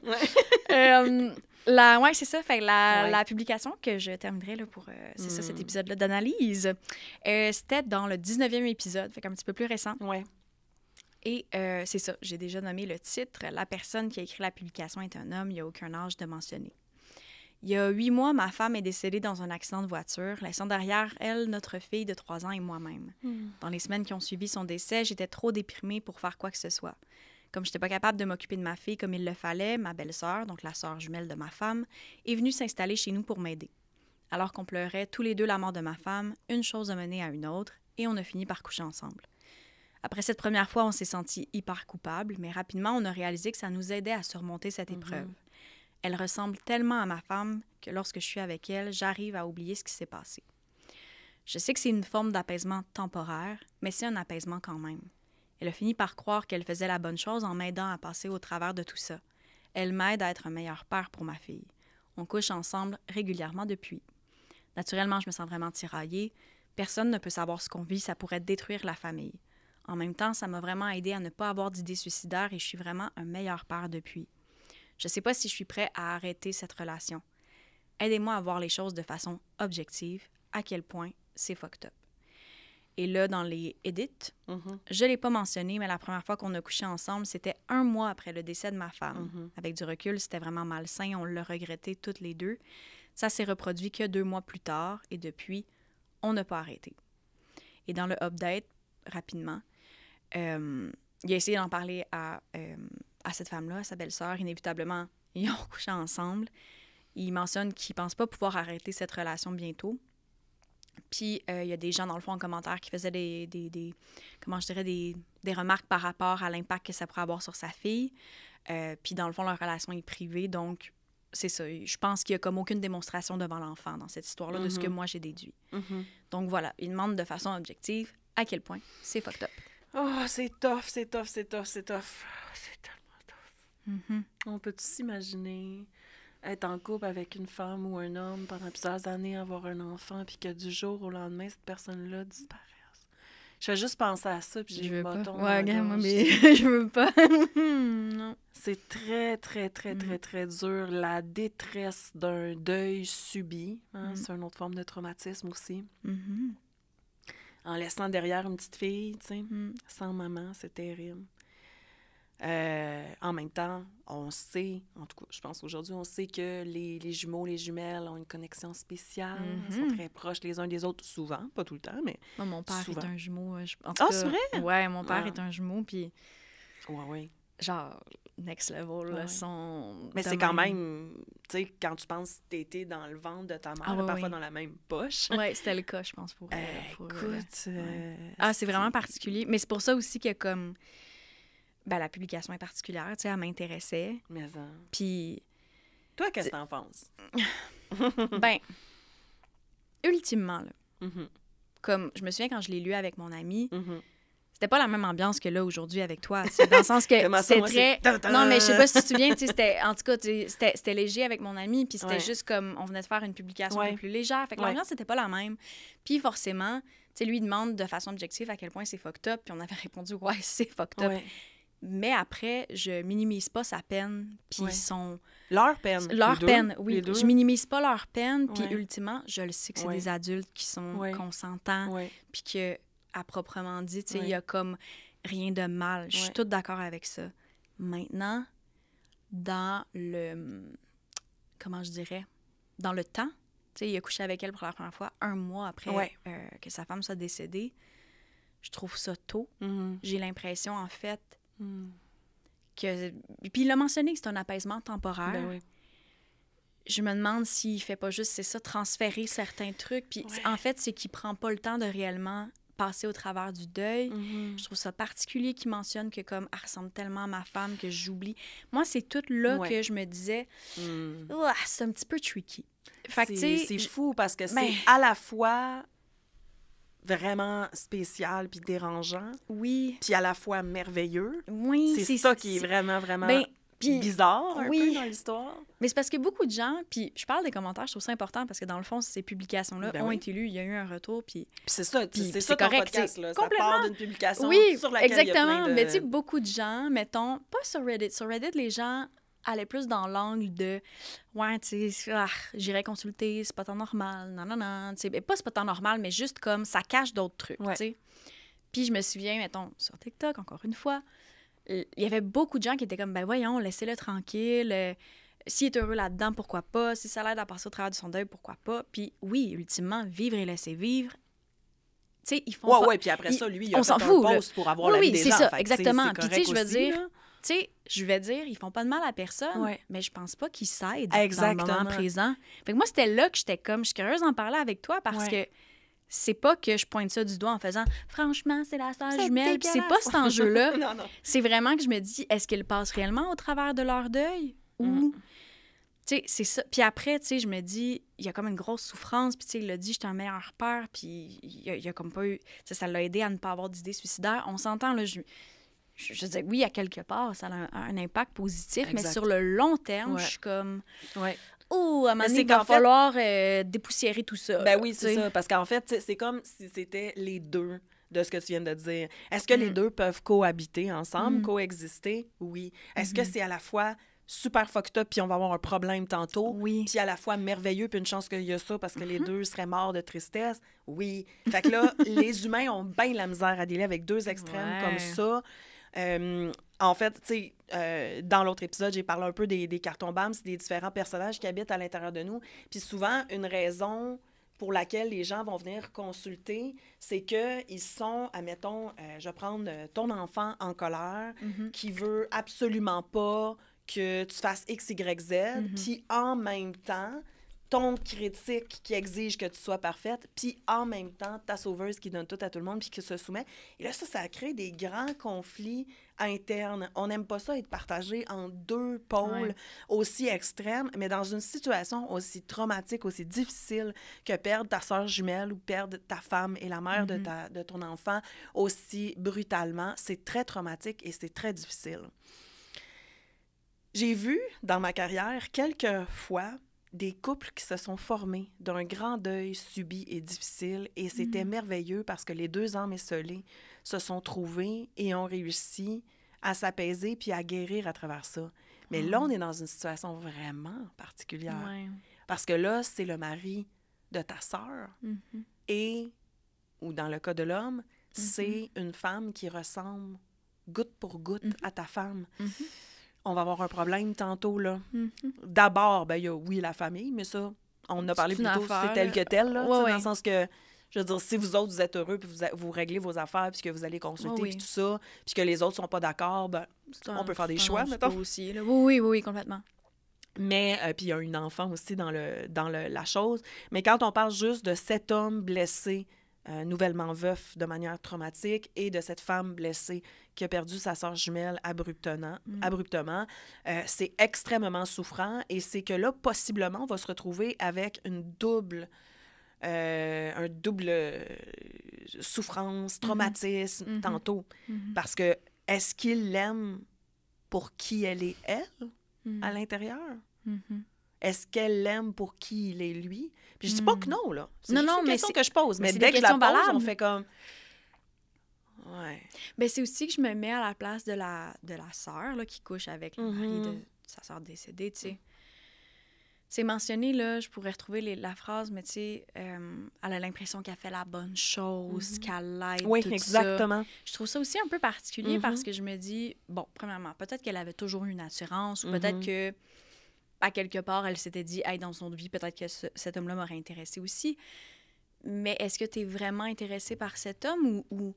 Ouais, c'est ça. Fait la publication que je terminerai là, pour c'est ça, cet épisode-là d'analyse, c'était dans le 19e épisode, fait qu'un petit peu plus récent. Ouais. Et c'est ça, j'ai déjà nommé le titre. La personne qui a écrit la publication est un homme, il n'y a aucun âge de mentionner. Il y a 8 mois, ma femme est décédée dans un accident de voiture, laissant derrière elle notre fille de 3 ans et moi-même. Dans les semaines qui ont suivi son décès, j'étais trop déprimée pour faire quoi que ce soit. Comme je n'étais pas capable de m'occuper de ma fille comme il le fallait, ma belle-sœur, donc la sœur jumelle de ma femme, est venue s'installer chez nous pour m'aider. Alors qu'on pleurait tous les deux la mort de ma femme, une chose a mené à une autre, et on a fini par coucher ensemble. Après cette première fois, on s'est sentis hyper coupables, mais rapidement, on a réalisé que ça nous aidait à surmonter cette épreuve. Elle ressemble tellement à ma femme que lorsque je suis avec elle, j'arrive à oublier ce qui s'est passé. Je sais que c'est une forme d'apaisement temporaire, mais c'est un apaisement quand même. Elle a fini par croire qu'elle faisait la bonne chose en m'aidant à passer au travers de tout ça. Elle m'aide à être un meilleur père pour ma fille. On couche ensemble régulièrement depuis. Naturellement, je me sens vraiment tiraillée. Personne ne peut savoir ce qu'on vit, ça pourrait détruire la famille. En même temps, ça m'a vraiment aidée à ne pas avoir d'idées suicidaires et je suis vraiment un meilleur père depuis. Je ne sais pas si je suis prêt à arrêter cette relation. Aidez-moi à voir les choses de façon objective, à quel point c'est fucked up. Et là, dans les edits, je ne l'ai pas mentionné, mais la première fois qu'on a couché ensemble, c'était 1 mois après le décès de ma femme. Avec du recul, c'était vraiment malsain, on l'a regretté toutes les deux. Ça s'est reproduit que 2 mois plus tard, et depuis, on n'a pas arrêté. Et dans le update, rapidement, il a essayé d'en parler à cette femme-là, à sa belle-sœur. Inévitablement, ils ont couché ensemble. Il mentionne qu'il ne pense pas pouvoir arrêter cette relation bientôt. Puis, il y a des gens, dans le fond, en commentaire qui faisaient des remarques par rapport à l'impact que ça pourrait avoir sur sa fille. Puis, dans le fond, leur relation est privée. Donc, c'est ça. Je pense qu'il n'y a comme aucune démonstration devant l'enfant dans cette histoire-là de ce que moi, j'ai déduit. Donc, voilà. Il demande de façon objective à quel point c'est fucked up. Oh, c'est tough, c'est tough, c'est tough, c'est tough. C'est tellement tough. On peut-tu s'imaginer être en couple avec une femme ou un homme pendant plusieurs années, avoir un enfant, puis que du jour au lendemain, cette personne-là disparaisse? Je fais juste penser à ça, puis j'ai le bâton. Ouais, regarde, moi, mais je veux pas. Non. C'est très, très, très, très, très dur. La détresse d'un deuil subi, hein, c'est une autre forme de traumatisme aussi. En laissant derrière une petite fille, tu sais, sans maman, c'est terrible. En même temps, on sait, en tout cas, je pense qu'aujourd'hui, on sait que les jumeaux, les jumelles ont une connexion spéciale. Ils sont très proches les uns des autres, souvent, pas tout le temps, mais moi, mon père souvent. est un jumeau. En tout cas, c'est vrai? Ouais, mon père est un jumeau, puis ouais. Genre, next level, là, son... Mais c'est quand même, tu sais, quand tu penses que t'étais dans le ventre de ta mère, parfois dans la même poche. Oui, c'était le cas, je pense, pour écoute... c'est vraiment particulier. Mais c'est pour ça aussi que, comme, ben, la publication est particulière, tu sais, elle m'intéressait. Mais ça... Puis... Toi, qu'est-ce que t'en penses? Ben, ultimement, là, comme, je me souviens quand je l'ai lu avec mon ami... C'était pas la même ambiance que là, aujourd'hui, avec toi. Dans le sens que c'était très... Non, mais je sais pas si tu te souviens, c'était... En tout cas, c'était léger avec mon ami, puis c'était juste comme... On venait de faire une publication un peu plus légère. Fait que l'ambiance, c'était pas la même. Puis forcément, tu sais, lui, il demande de façon objective à quel point c'est fucked up, puis on avait répondu, ouais, c'est fucked up. Mais après, je minimise pas sa peine, puis son... Leur peine. Leur peine, oui. Je minimise pas leur peine, puis ultimement, je le sais que c'est des adultes qui sont consentants, puis que... à proprement dit, tu sais, il y a comme rien de mal. Je suis toute d'accord avec ça. Maintenant, dans le... Comment je dirais? Dans le temps, tu sais, il a couché avec elle pour la première fois 1 mois après que sa femme soit décédée. Je trouve ça tôt. J'ai l'impression, en fait, que... Puis il a mentionné que c'est un apaisement temporaire. Ben oui. Je me demande s'il fait pas juste, c'est ça, transférer certains trucs. Puis en fait, c'est qu'il prend pas le temps de réellement... passer au travers du deuil. Je trouve ça particulier qu'il mentionne que comme elle ressemble tellement à ma femme que j'oublie. Moi, c'est tout là que je me disais c'est un petit peu tricky. Fait que, c'est fou parce que c'est à la fois vraiment spécial puis dérangeant. Oui. Puis à la fois merveilleux. Oui. C'est ça qui est vraiment, vraiment... bizarre un peu dans l'histoire. Mais c'est parce que beaucoup de gens, puis je parle des commentaires, je trouve ça important parce que dans le fond, ces publications-là ont été lues, il y a eu un retour, puis c'est ça, c'est ça correct, ton podcast, là. Complètement. Ça part d'une publication sur laquelle exactement. il y a plein de... Mais tu sais, beaucoup de gens, mettons, pas sur Reddit. Sur Reddit, les gens allait plus dans l'angle de ouais, tu sais, j'irais consulter, c'est pas tant normal, non. Tu sais, pas c'est pas tant normal, mais juste comme ça cache d'autres trucs, tu sais. Puis je me souviens, mettons, sur TikTok, encore une fois, il y avait beaucoup de gens qui étaient comme, ben voyons, laissez-le tranquille. S'il est heureux là-dedans, pourquoi pas? Si ça l'aide à passer au travers de son deuil, pourquoi pas? Puis oui, ultimement, vivre et laisser vivre. Tu sais, ils font pas... Ouais, puis après ça, lui, il a on fait s'en fout, un post pour avoir la vie des gens. Oui, c'est ça, fait exactement. Puis tu sais, je veux dire, ils font pas de mal à personne, mais je pense pas qu'ils s'aident dans le moment présent. Fait que moi, c'était là que j'étais comme, je suis curieuse d'en parler avec toi parce que c'est pas que je pointe ça du doigt en faisant « Franchement, c'est la sœur jumelle », puis c'est pas cet enjeu-là. Non. C'est vraiment que je me dis, est-ce qu'ils passent réellement au travers de leur deuil? Ou... Tu sais, c'est ça. Puis après, tu sais, je me dis, il y a comme une grosse souffrance. Puis tu sais, il a dit, j'étais un meilleur père. Puis il y a comme pas eu... Ça l'a aidé à ne pas avoir d'idées suicidaires. On s'entend, là, je dis oui, à quelque part, ça a un impact positif. Mais sur le long terme, je suis comme... Oh, à un moment donné, il va falloir dépoussiérer tout ça. Ben oui, c'est ça. Parce qu'en fait, c'est comme si c'était les deux de ce que tu viens de dire. Est-ce que les deux peuvent cohabiter ensemble, coexister? Oui. Est-ce que c'est à la fois super fucked up puis on va avoir un problème tantôt? Oui. Puis à la fois merveilleux puis une chance qu'il y a ça parce que les deux seraient morts de tristesse? Oui. Fait que là, les humains ont bien la misère à dealer avec deux extrêmes comme ça. En fait, tu sais, dans l'autre épisode, j'ai parlé un peu des cartons BAM, c'est des différents personnages qui habitent à l'intérieur de nous. Puis souvent, une raison pour laquelle les gens vont venir consulter, c'est qu'ils sont, admettons, je vais prendre ton enfant en colère qui veut absolument pas que tu fasses X, Y, Z, puis en même temps, ton critique qui exige que tu sois parfaite, puis en même temps, ta sauveuse qui donne tout à tout le monde puis qui se soumet. Et là, ça crée des grands conflits internes. On n'aime pas ça être partagé en deux pôles aussi extrêmes, mais dans une situation aussi traumatique, aussi difficile que perdre ta sœur jumelle ou perdre ta femme et la mère de ton enfant aussi brutalement. C'est très traumatique et c'est très difficile. J'ai vu dans ma carrière quelques fois des couples qui se sont formés d'un grand deuil subi et difficile, et c'était merveilleux parce que les deux âmes esseulées se sont trouvées et ont réussi à s'apaiser puis à guérir à travers ça. Mais là, on est dans une situation vraiment particulière. Parce que là, c'est le mari de ta sœur et, ou dans le cas de l'homme, c'est une femme qui ressemble goutte pour goutte à ta femme. On va avoir un problème tantôt, là. D'abord, ben, il y a, oui, la famille, mais ça, on en a parlé plus tôt, c'est tel que tel, là, dans le sens que, je veux dire, si vous autres, vous êtes heureux, puis vous réglez vos affaires, puis que vous allez consulter, puis tout ça, puis que les autres sont pas d'accord, ben, on peut faire des choix, mettons. Aussi, là. Oui, complètement. Mais, puis il y a un enfant aussi dans la chose. Mais quand on parle juste de cet homme blessé, nouvellement veuf de manière traumatique, et de cette femme blessée qui a perdu sa sœur jumelle abruptement, c'est extrêmement souffrant, et c'est que là, possiblement, on va se retrouver avec un double souffrance, traumatisme, tantôt. Parce que, est-ce qu'il l'aime pour qui elle est, elle, à l'intérieur? Est-ce qu'elle l'aime pour qui il est, lui? Puis je dis pas que non, là. C'est juste une question que je pose. Mais dès que je la pose, on fait comme... Ouais. Bien, c'est aussi que je me mets à la place de la sœur là, qui couche avec le mari de sa sœur décédée, tu sais. C'est mentionné, là, je pourrais retrouver la phrase, mais tu sais, elle a l'impression qu'elle fait la bonne chose, qu'elle l'aide, tout exactement. ça. Je trouve ça aussi un peu particulier parce que je me dis, bon, premièrement, peut-être qu'elle avait toujours eu une assurance ou peut-être que à quelque part, elle s'était dit, hey, dans son vie, peut-être que cet homme-là m'aurait intéressé aussi. Mais est-ce que tu es vraiment intéressé par cet homme ou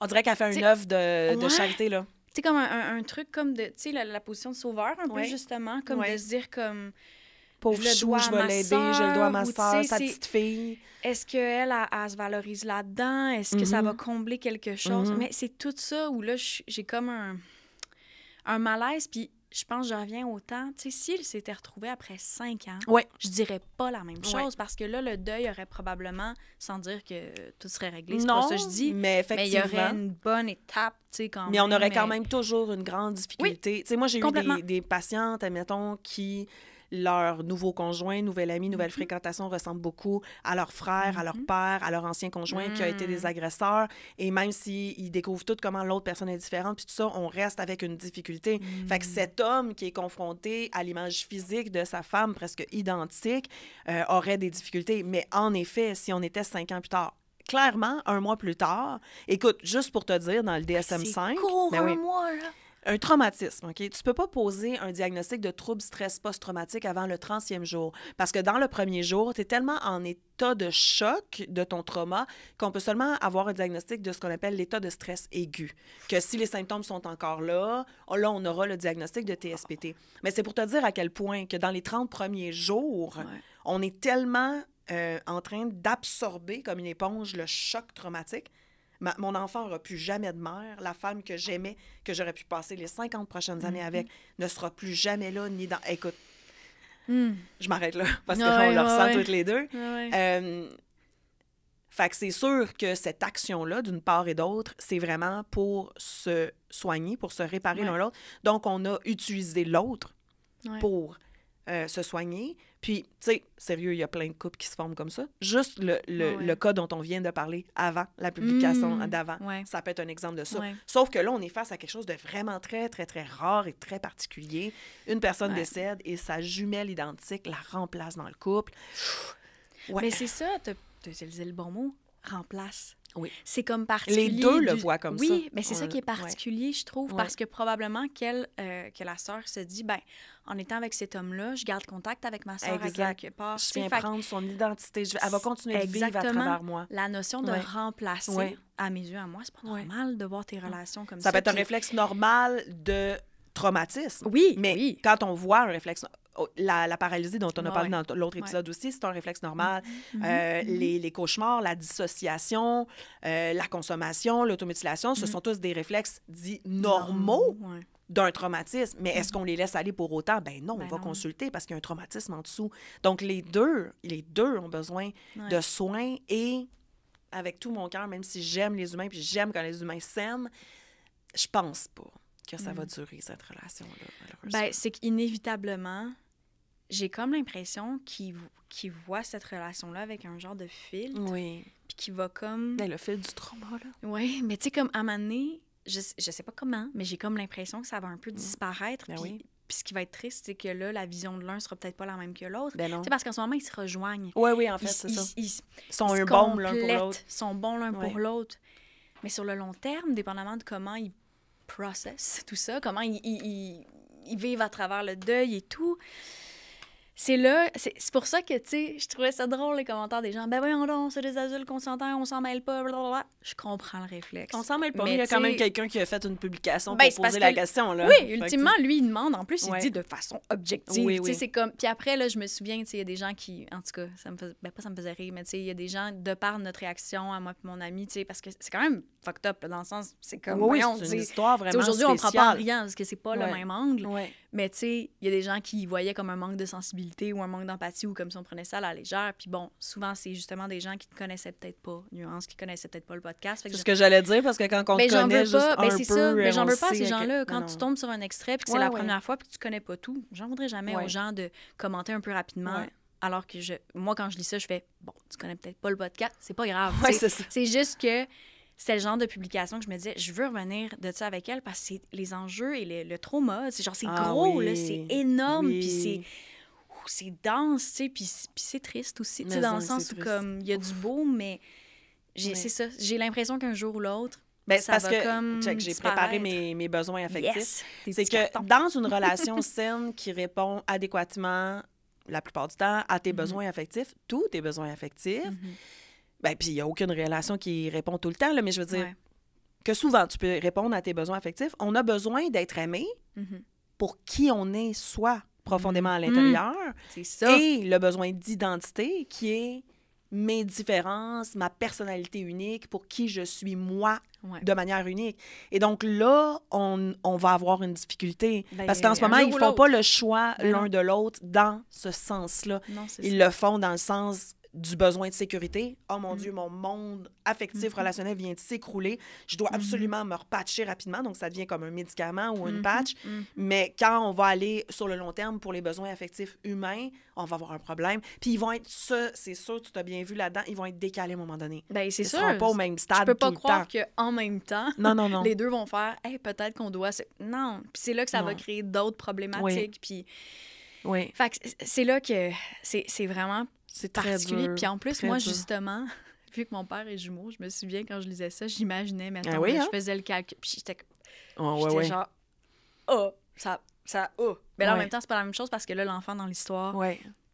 on dirait qu'elle fait une œuvre de charité, là. C'est comme un truc comme de, tu sais, la position de sauveur, un peu, justement, comme de se dire comme... Pauvre chou, je vais l'aider, je le dois à ma sœur, sa petite fille. Est-ce qu'elle, elle se valorise là-dedans? Est-ce que ça va combler quelque chose? Mais c'est tout ça où, là, j'ai comme un malaise, puis je pense que je reviens au temps. Tu sais, s'il s'était retrouvé après 5 ans, je dirais pas la même chose parce que là, le deuil aurait probablement, sans dire que tout serait réglé, c'est pas ça que je dis, mais effectivement. Mais il y aurait une bonne étape, tu sais, quand même. Mais on aurait quand même toujours une grande difficulté. Tu sais, moi, j'ai eu des patientes, admettons, qui... leur nouveau conjoint, nouvel ami, nouvelle fréquentation ressemble beaucoup à leur frère, à leur père, à leur ancien conjoint qui a été des agresseurs. Et même s'ils découvrent tout comment l'autre personne est différente, puis tout ça, on reste avec une difficulté. Fait que cet homme qui est confronté à l'image physique de sa femme presque identique aurait des difficultés. Mais en effet, si on était 5 ans plus tard, clairement, 1 mois plus tard, écoute, juste pour te dire, dans le DSM-5... C'est court, un mois, là! Un traumatisme, OK? Tu peux pas poser un diagnostic de trouble stress post-traumatique avant le 30e jour. Parce que dans le premier jour, tu es tellement en état de choc de ton trauma qu'on peut seulement avoir un diagnostic de ce qu'on appelle l'état de stress aigu. Que si les symptômes sont encore là, on aura le diagnostic de TSPT. Mais c'est pour te dire à quel point que dans les 30 premiers jours, on est tellement en train d'absorber comme une éponge le choc traumatique. Mon enfant n'aura plus jamais de mère. La femme que j'aimais, que j'aurais pu passer les 50 prochaines années avec, ne sera plus jamais là, ni dans... Écoute, je m'arrête là, parce qu'on le ressent toutes les deux. Fait que c'est sûr que cette action-là, d'une part et d'autre, c'est vraiment pour se soigner, pour se réparer l'un l'autre. Donc, on a utilisé l'autre pour se soigner. Puis, tu sais, sérieux, il y a plein de couples qui se forment comme ça. Juste le cas dont on vient de parler avant la publication d'avant, ça peut être un exemple de ça. Sauf que là, on est face à quelque chose de vraiment très, très, très rare et très particulier. Une personne décède et sa jumelle identique la remplace dans le couple. Mais c'est ça, tu as utilisé le bon mot, remplace. Oui. C'est comme particulier. Les deux le voient comme ça. Oui, mais c'est ça qui est particulier, je trouve, parce que probablement que la sœur se dit, ben en étant avec cet homme-là, je garde contact avec ma sœur à quelque part. Je viens prendre son identité. Elle va continuer de vivre à travers moi. La notion de remplacer, à mes yeux, à moi, c'est pas normal de voir tes relations comme ça. Ça peut être un réflexe normal de traumatisme. Oui, mais quand on voit un réflexe... La paralysie dont on a parlé dans l'autre épisode aussi, c'est un réflexe normal. Les cauchemars, la dissociation, la consommation, l'automutilation, ce sont tous des réflexes dits normaux d'un traumatisme. Mais est-ce qu'on les laisse aller pour autant? Ben non, on va consulter parce qu'il y a un traumatisme en dessous. Donc, les deux ont besoin de soins et, avec tout mon cœur, même si j'aime les humains puis j'aime quand les humains s'aiment, je pense pas que ça va durer, cette relation-là, malheureusement. Ben, c'est qu'inévitablement, j'ai comme l'impression qu'il voit cette relation-là avec un genre de filtre. Oui. Puis qu'il va comme... Ben, le fil du trauma, là. Oui, mais tu sais, comme à un moment donné, je sais pas comment, mais j'ai comme l'impression que ça va un peu disparaître. Ben puis ce qui va être triste, c'est que là, la vision de l'un sera peut-être pas la même que l'autre. Ben non. Tu sais, parce qu'en ce moment, ils se rejoignent. Oui, en fait, c'est ça. Ils sont un bon l'un pour l'autre. Ils sont bons l'un pour l'autre. Mais sur le long terme, dépendamment de comment ils processent tout ça, comment ils vivent à travers le deuil et tout... C'est pour ça que, tu sais, je trouvais ça drôle, les commentaires des gens. Ben voyons donc, c'est des adultes consentants, on s'en mêle pas, blablabla. Je comprends le réflexe. On s'en mêle pas, mais il y a quand même quelqu'un qui a fait une publication pour poser la question, là. Oui, ultimement, lui, il demande. En plus, il dit de façon objective. Oui. Tu sais, c'est comme... Puis après, là, je me souviens, tu sais, il y a des gens qui... En tout cas, ça me faisait rire, mais tu sais, il y a des gens, de par notre réaction à moi et mon ami, tu sais, parce que c'est quand même fucked up, là, dans le sens... C'est comme... Oui, c'est une histoire vraiment aujourd'hui, spéciale. on prend pas en riant, parce que c'est pas le même angle. Ouais. Mais tu sais, il y a des gens qui voyaient comme un manque de sensibilité ou un manque d'empathie ou comme si on prenait ça à la légère. Puis bon, souvent, c'est justement des gens qui ne connaissaient peut-être pas Nuance, qui ne connaissaient peut-être pas le podcast. C'est ce que j'allais dire, parce que quand on te connaît juste un peu... C'est ça, mais j'en veux pas à ces que... gens-là. Quand tu tombes sur un extrait puis que c'est la première fois puis que tu connais pas tout, j'en voudrais jamais aux gens de commenter un peu rapidement. Alors que moi, quand je lis ça, je fais, bon, tu connais peut-être pas le podcast, c'est pas grave. C'est juste que c'est le genre de publication que je me disais, je veux revenir de ça avec elle parce que c'est les enjeux et le trauma, c'est gros, là, c'est énorme, puis c'est dense, tu sais, puis c'est triste aussi, tu sais, dans le sens où comme il y a du beau, mais c'est ça, j'ai l'impression qu'un jour ou l'autre, ça parce va que comme j'ai préparé mes besoins affectifs. Yes, c'est que dans une relation saine qui répond adéquatement, la plupart du temps, à tes besoins affectifs, tous tes besoins affectifs, ben, puis il n'y a aucune relation qui répond tout le temps, là, mais je veux dire que souvent, tu peux répondre à tes besoins affectifs. On a besoin d'être aimé pour qui on est soi, profondément à l'intérieur. C'est ça. Et le besoin d'identité qui est mes différences, ma personnalité unique, pour qui je suis moi de manière unique. Et donc là, on va avoir une difficulté. Parce qu'en ce moment, ils ne font pas le choix l'un de l'autre dans ce sens-là. Non, ils le font dans le sens du besoin de sécurité. Oh mon Dieu, mon monde affectif, relationnel vient de s'écrouler. Je dois absolument me repatcher rapidement. Donc, ça devient comme un médicament ou une patch. Mais quand on va aller sur le long terme pour les besoins affectifs humains, on va avoir un problème. Puis ils vont être, c'est sûr, tu t'as bien vu là-dedans, ils vont être décalés à un moment donné. Bien, c'est sûr. Ils ne seront pas au même stade. Je peux pas tout croire le temps. qu'en même temps, non. les deux vont faire hey, peut-être qu'on doit. Non. Puis c'est là que ça va créer d'autres problématiques. Puis. Oui. Fait que c'est là que c'est vraiment particulier. Puis en plus, moi, justement, vu que mon père est jumeau, je me souviens quand je lisais ça, j'imaginais, mettons, je faisais le calcul. Puis j'étais genre, Mais là, en même temps, c'est pas la même chose parce que là, l'enfant dans l'histoire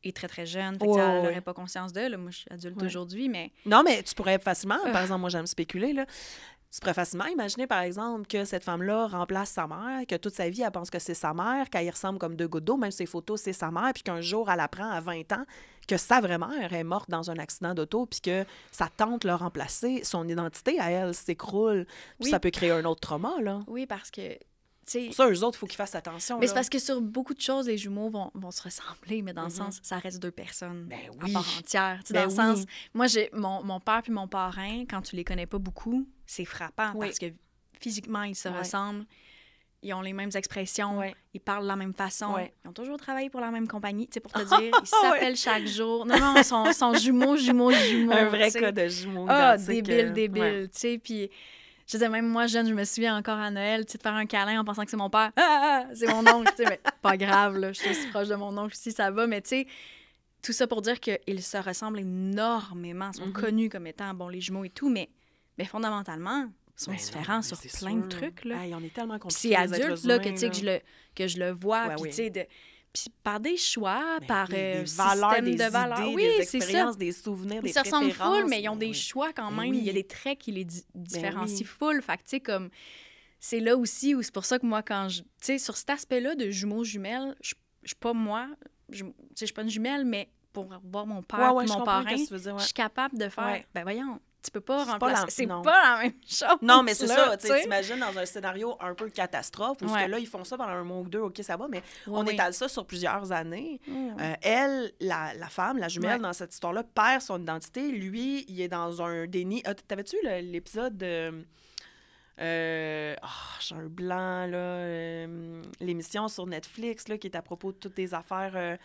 est très, très jeune. Fait que elle n'aurait pas conscience d'eux. Moi, je suis adulte aujourd'hui, mais... Non, mais tu pourrais facilement, par exemple, moi, j'aime spéculer, là. Tu pourrais facilement imaginer, par exemple, que cette femme-là remplace sa mère, que toute sa vie, elle pense que c'est sa mère, qu'elle y ressemble comme deux gouttes d'eau, même ses photos, c'est sa mère, puis qu'un jour, elle apprend à 20 ans que sa vraie mère est morte dans un accident d'auto, puis que sa tante l'a remplacée, son identité à elle s'écroule, puis ça peut créer un autre trauma, là. Oui, parce que... Pour ça, eux autres, il faut qu'ils fassent attention. Mais c'est parce que sur beaucoup de choses, les jumeaux vont se ressembler, mais dans le sens, ça reste deux personnes à part entière. Dans le sens, moi, j'ai mon père puis mon parrain, quand tu les connais pas beaucoup, c'est frappant parce que physiquement, ils se ressemblent. Ils ont les mêmes expressions, ils parlent de la même façon. Ils ont toujours travaillé pour la même compagnie, tu sais, pour te dire, ils s'appellent chaque jour. Non, ils sont jumeaux. Un vrai cas de jumeaux identiques. Débile, tu sais, puis... Je disais, même moi, jeune, je me souviens encore à Noël, tu sais, de faire un câlin en pensant que c'est mon père. C'est mon oncle, tu sais, mais pas grave, là, je suis aussi proche de mon oncle aussi, ça va, mais tu sais, tout ça pour dire qu'ils se ressemblent énormément, sont connus comme étant, bon, les jumeaux et tout, mais fondamentalement, ils sont différents sur plein de trucs, là. On est tellement compliqués, c'est adulte, là, que je le vois, puis tu sais, puis par des choix, par des valeurs, système des de valeurs. Idées, des expériences, des souvenirs, des préférences. Ils se ressemblent full, mais ils ont des choix quand même. Il y a des traits qui les différencient full. Fait que, tu sais, comme... C'est là aussi où c'est pour ça que moi, quand je... Tu sais, sur cet aspect-là de jumeaux-jumelles, je suis pas moi. Je suis pas une jumelle, mais pour voir mon père et mon parrain, je suis capable de faire... Ben voyons, tu peux pas remplacer. C'est pas la même chose. Non, mais c'est ça. Tu t'imagines dans un scénario un peu catastrophe, où là, ils font ça pendant un mois ou deux, OK, ça va, mais on étale ça sur plusieurs années. Elle, la femme, la jumelle, dans cette histoire-là, perd son identité. Lui, il est dans un déni. T'avais-tu l'épisode de... j'ai un blanc, là. L'émission sur Netflix, là, qui est à propos de toutes des affaires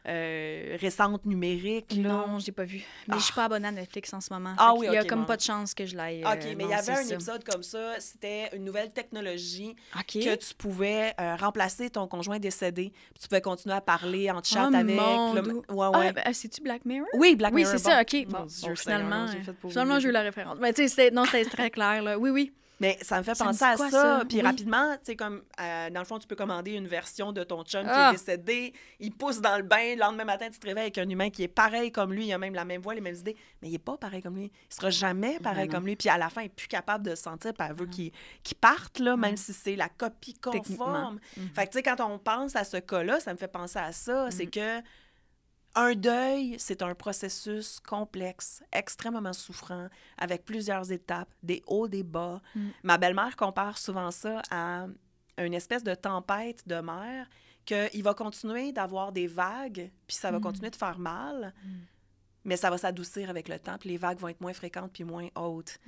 récentes numériques. Là. Non, je l'ai pas vu. Mais je suis pas abonnée à Netflix en ce moment. Il y a comme pas de chance que je l'aille. OK, mais il y avait un épisode comme ça. C'était une nouvelle technologie que tu pouvais remplacer ton conjoint décédé. Puis tu pouvais continuer à parler en chat avec. C'est-tu Black Mirror? Oui, Black Mirror. Oui, c'est ça, OK. Bon, finalement, j'ai eu la référence. Mais tu sais, c'était très clair, là. Oui. Mais ça me fait penser à ça. Puis rapidement, tu sais, comme, dans le fond, tu peux commander une version de ton chum qui est décédé. Il pousse dans le bain. Le lendemain matin, tu te réveilles avec un humain qui est pareil comme lui. Il a même la même voix, les mêmes idées. Mais il n'est pas pareil comme lui. Il sera jamais pareil comme lui. Puis à la fin, il n'est plus capable de se sentir. Puis elle veut qu'il parte, là, même si c'est la copie conforme. Fait que, tu sais, quand on pense à ce cas-là, ça me fait penser à ça. C'est que un deuil, c'est un processus complexe, extrêmement souffrant, avec plusieurs étapes, des hauts, des bas. Ma belle-mère compare souvent ça à une espèce de tempête de mer, qu'il va continuer d'avoir des vagues, puis ça va continuer de faire mal, mais ça va s'adoucir avec le temps, puis les vagues vont être moins fréquentes puis moins hautes.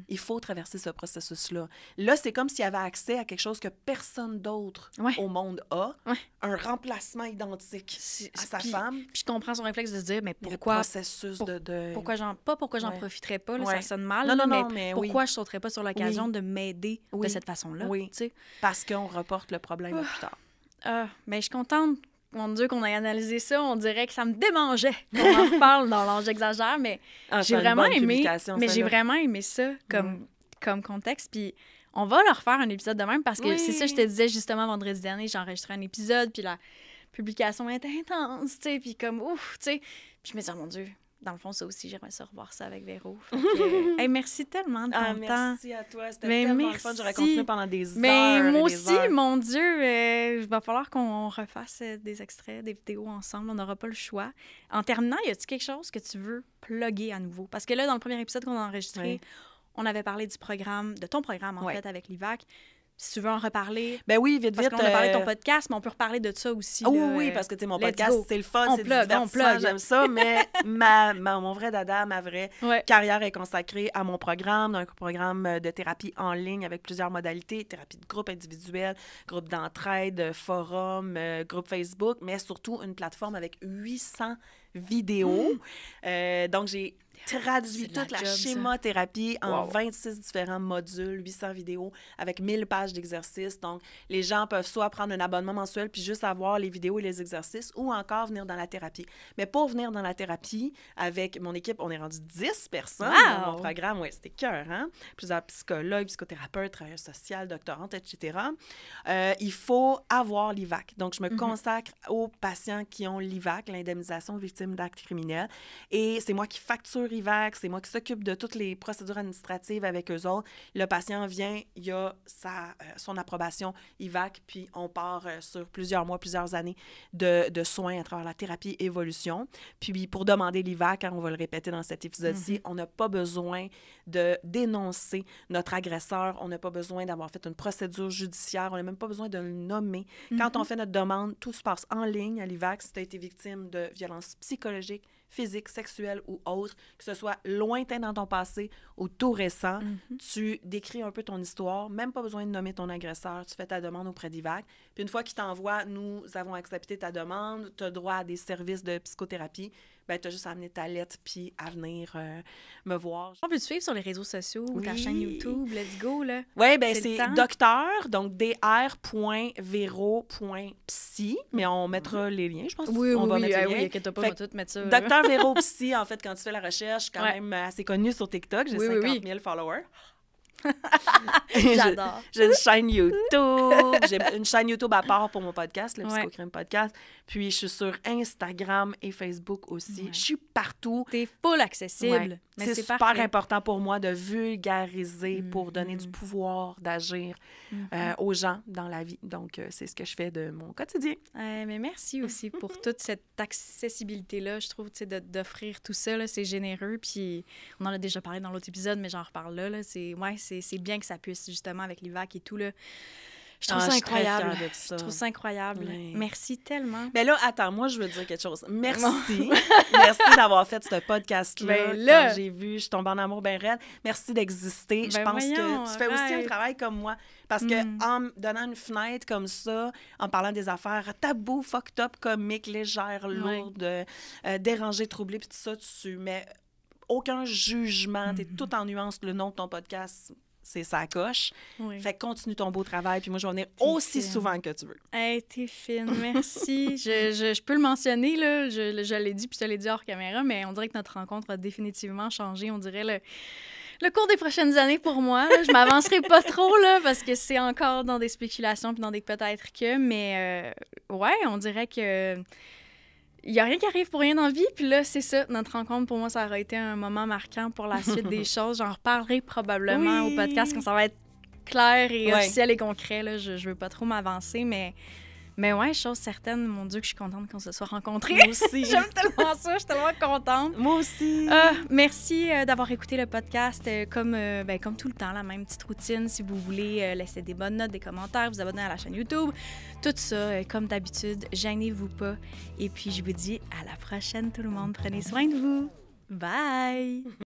Il faut traverser ce processus-là. Là, c'est comme s'il y avait accès à quelque chose que personne d'autre au monde a, un remplacement identique à sa femme. Puis je comprends son réflexe de se dire, mais pourquoi... Le processus de deuil. Pourquoi j'en profiterais pas, là, ça sonne mal, mais pourquoi je sauterais pas sur l'occasion de m'aider de cette façon-là? Parce qu'on reporte le problème à plus tard. Mais je suis contente. Mon Dieu, qu'on ait analysé ça, on dirait que ça me démangeait qu'on en reparle dans l'âge j'exagère, mais j'ai vraiment aimé. Mais j'ai vraiment aimé ça comme contexte. Puis on va leur faire un épisode de même parce que c'est ça, je te disais justement vendredi dernier, j'ai enregistré un épisode, puis la publication est intense, tu sais, puis comme ouf, tu sais. Puis je me dis, oh mon Dieu, dans le fond, ça aussi, j'aimerais ça revoir ça avec Véro. Hey, merci tellement de ton temps. Merci à toi. C'était tellement le fun. J'aurais continué pendant des heures. Mais moi aussi, mon Dieu, il va falloir qu'on refasse des extraits, des vidéos ensemble. On n'aura pas le choix. En terminant, y a-t-il quelque chose que tu veux plugger à nouveau? Parce que là, dans le premier épisode qu'on a enregistré, on avait parlé du programme, de ton programme, en fait, avec l'IVAC. si tu veux en reparler. Ben oui, vite. Parce qu'on a parlé de ton podcast, mais on peut reparler de ça aussi. Oui, parce que, tu sais, mon podcast, c'est le fun, c'est du divertissement, j'aime ça, mais mon vrai dada, ma vraie carrière est consacrée à mon programme, un programme de thérapie en ligne avec plusieurs modalités, thérapie de groupe individuel, groupe d'entraide, forum, groupe Facebook, mais surtout une plateforme avec 800 vidéos. Donc, j'ai traduit toute la schémothérapie en 26 différents modules, 800 vidéos avec 1000 pages d'exercices. Donc, les gens peuvent soit prendre un abonnement mensuel puis juste avoir les vidéos et les exercices ou encore venir dans la thérapie. Mais pour venir dans la thérapie, avec mon équipe, on est rendu 10 personnes dans mon programme. Oui, c'était cœur, hein? Plusieurs psychologues, psychothérapeutes, travailleurs sociaux, doctorantes, etc. Il faut avoir l'IVAC. Donc, je me consacre aux patients qui ont l'IVAC, l'indemnisation victime d'actes criminels. Et c'est moi qui facture IVAC, c'est moi qui s'occupe de toutes les procédures administratives avec eux autres. Le patient vient, il a son approbation IVAC, puis on part sur plusieurs mois, plusieurs années de soins à travers la thérapie évolution. Puis pour demander l'IVAC, on va le répéter dans cet épisode-ci, on n'a pas besoin de dénoncer notre agresseur, on n'a pas besoin d'avoir fait une procédure judiciaire, on n'a même pas besoin de le nommer. Quand on fait notre demande, tout se passe en ligne à l'IVAC. Si tu as été victime de violences psychologiques, physique, sexuelle ou autre, que ce soit lointain dans ton passé ou tout récent, tu décris un peu ton histoire, même pas besoin de nommer ton agresseur, tu fais ta demande auprès d'IVAC. Puis une fois qu'il t'envoie, nous avons accepté ta demande, tu as droit à des services de psychothérapie, ben tu as juste à amener ta lettre puis à venir me voir. On peut te suivre sur les réseaux sociaux ou ta chaîne YouTube, let's go, là. Oui, bien c'est docteur, donc dr.vero.psy, mais on mettra les liens, je pense. Oui, on va mettre les liens. Oui, inquiète pas, on va tout mettre ça. Docteur Véro Psy, en fait, quand tu fais la recherche, quand même assez connu sur TikTok, j'ai 50 000 followers. J'adore. J'ai une chaîne YouTube. J'ai une chaîne YouTube à part pour mon podcast, le Psychocrime Podcast. Puis, je suis sur Instagram et Facebook aussi. Je suis partout. T'es full accessible. Mais c'est super important pour moi de vulgariser pour donner du pouvoir d'agir aux gens dans la vie. Donc, c'est ce que je fais de mon quotidien. Mais merci aussi pour toute cette accessibilité-là. Je trouve, tu sais, d'offrir tout ça, là, c'est généreux. Puis, on en a déjà parlé dans l'autre épisode, mais j'en reparle là. C'est bien que ça puisse, justement, avec l'IVAC et tout, là. Je trouve ça incroyable. Je trouve ça incroyable. Oui. Merci tellement. Mais là, attends, moi, je veux dire quelque chose. Merci. Merci d'avoir fait ce podcast-là. Quand j'ai vu, je suis tombée en amour bien raide. Merci d'exister. Je pense que tu fais aussi un travail comme moi. Parce que en me donnant une fenêtre comme ça, en parlant des affaires tabou, fucked up, comiques, légères, lourdes, dérangées, troublées, puis tout ça, tu mets aucun jugement. T'es tout en nuance. Le nom de ton podcast, c'est sa coche. Fait que continue ton beau travail, puis moi, je vais venir aussi souvent que tu veux. Hey, t'es fine, merci. je peux le mentionner, là, je l'ai dit, puis je te l'ai dit hors caméra, mais on dirait que notre rencontre a définitivement changé. On dirait le cours des prochaines années pour moi. Là. Je m'avancerai pas trop, là, parce que c'est encore dans des spéculations, puis dans des peut-être que, mais on dirait que il n'y a rien qui arrive pour rien dans la vie. Puis là, c'est ça. Notre rencontre, pour moi, ça aurait été un moment marquant pour la suite des choses. J'en reparlerai probablement au podcast quand ça va être clair et officiel et concret. Là. Je veux pas trop m'avancer, mais ouais, chose certaine, mon Dieu, que je suis contente qu'on se soit rencontrés. Moi aussi. J'aime tellement ça, je suis tellement contente. Moi aussi. Merci d'avoir écouté le podcast. Comme tout le temps, la même petite routine. Si vous voulez laisser des bonnes notes, des commentaires, vous abonner à la chaîne YouTube. Tout ça, comme d'habitude, gênez-vous pas. Et puis, je vous dis à la prochaine, tout le monde. Prenez soin de vous. Bye!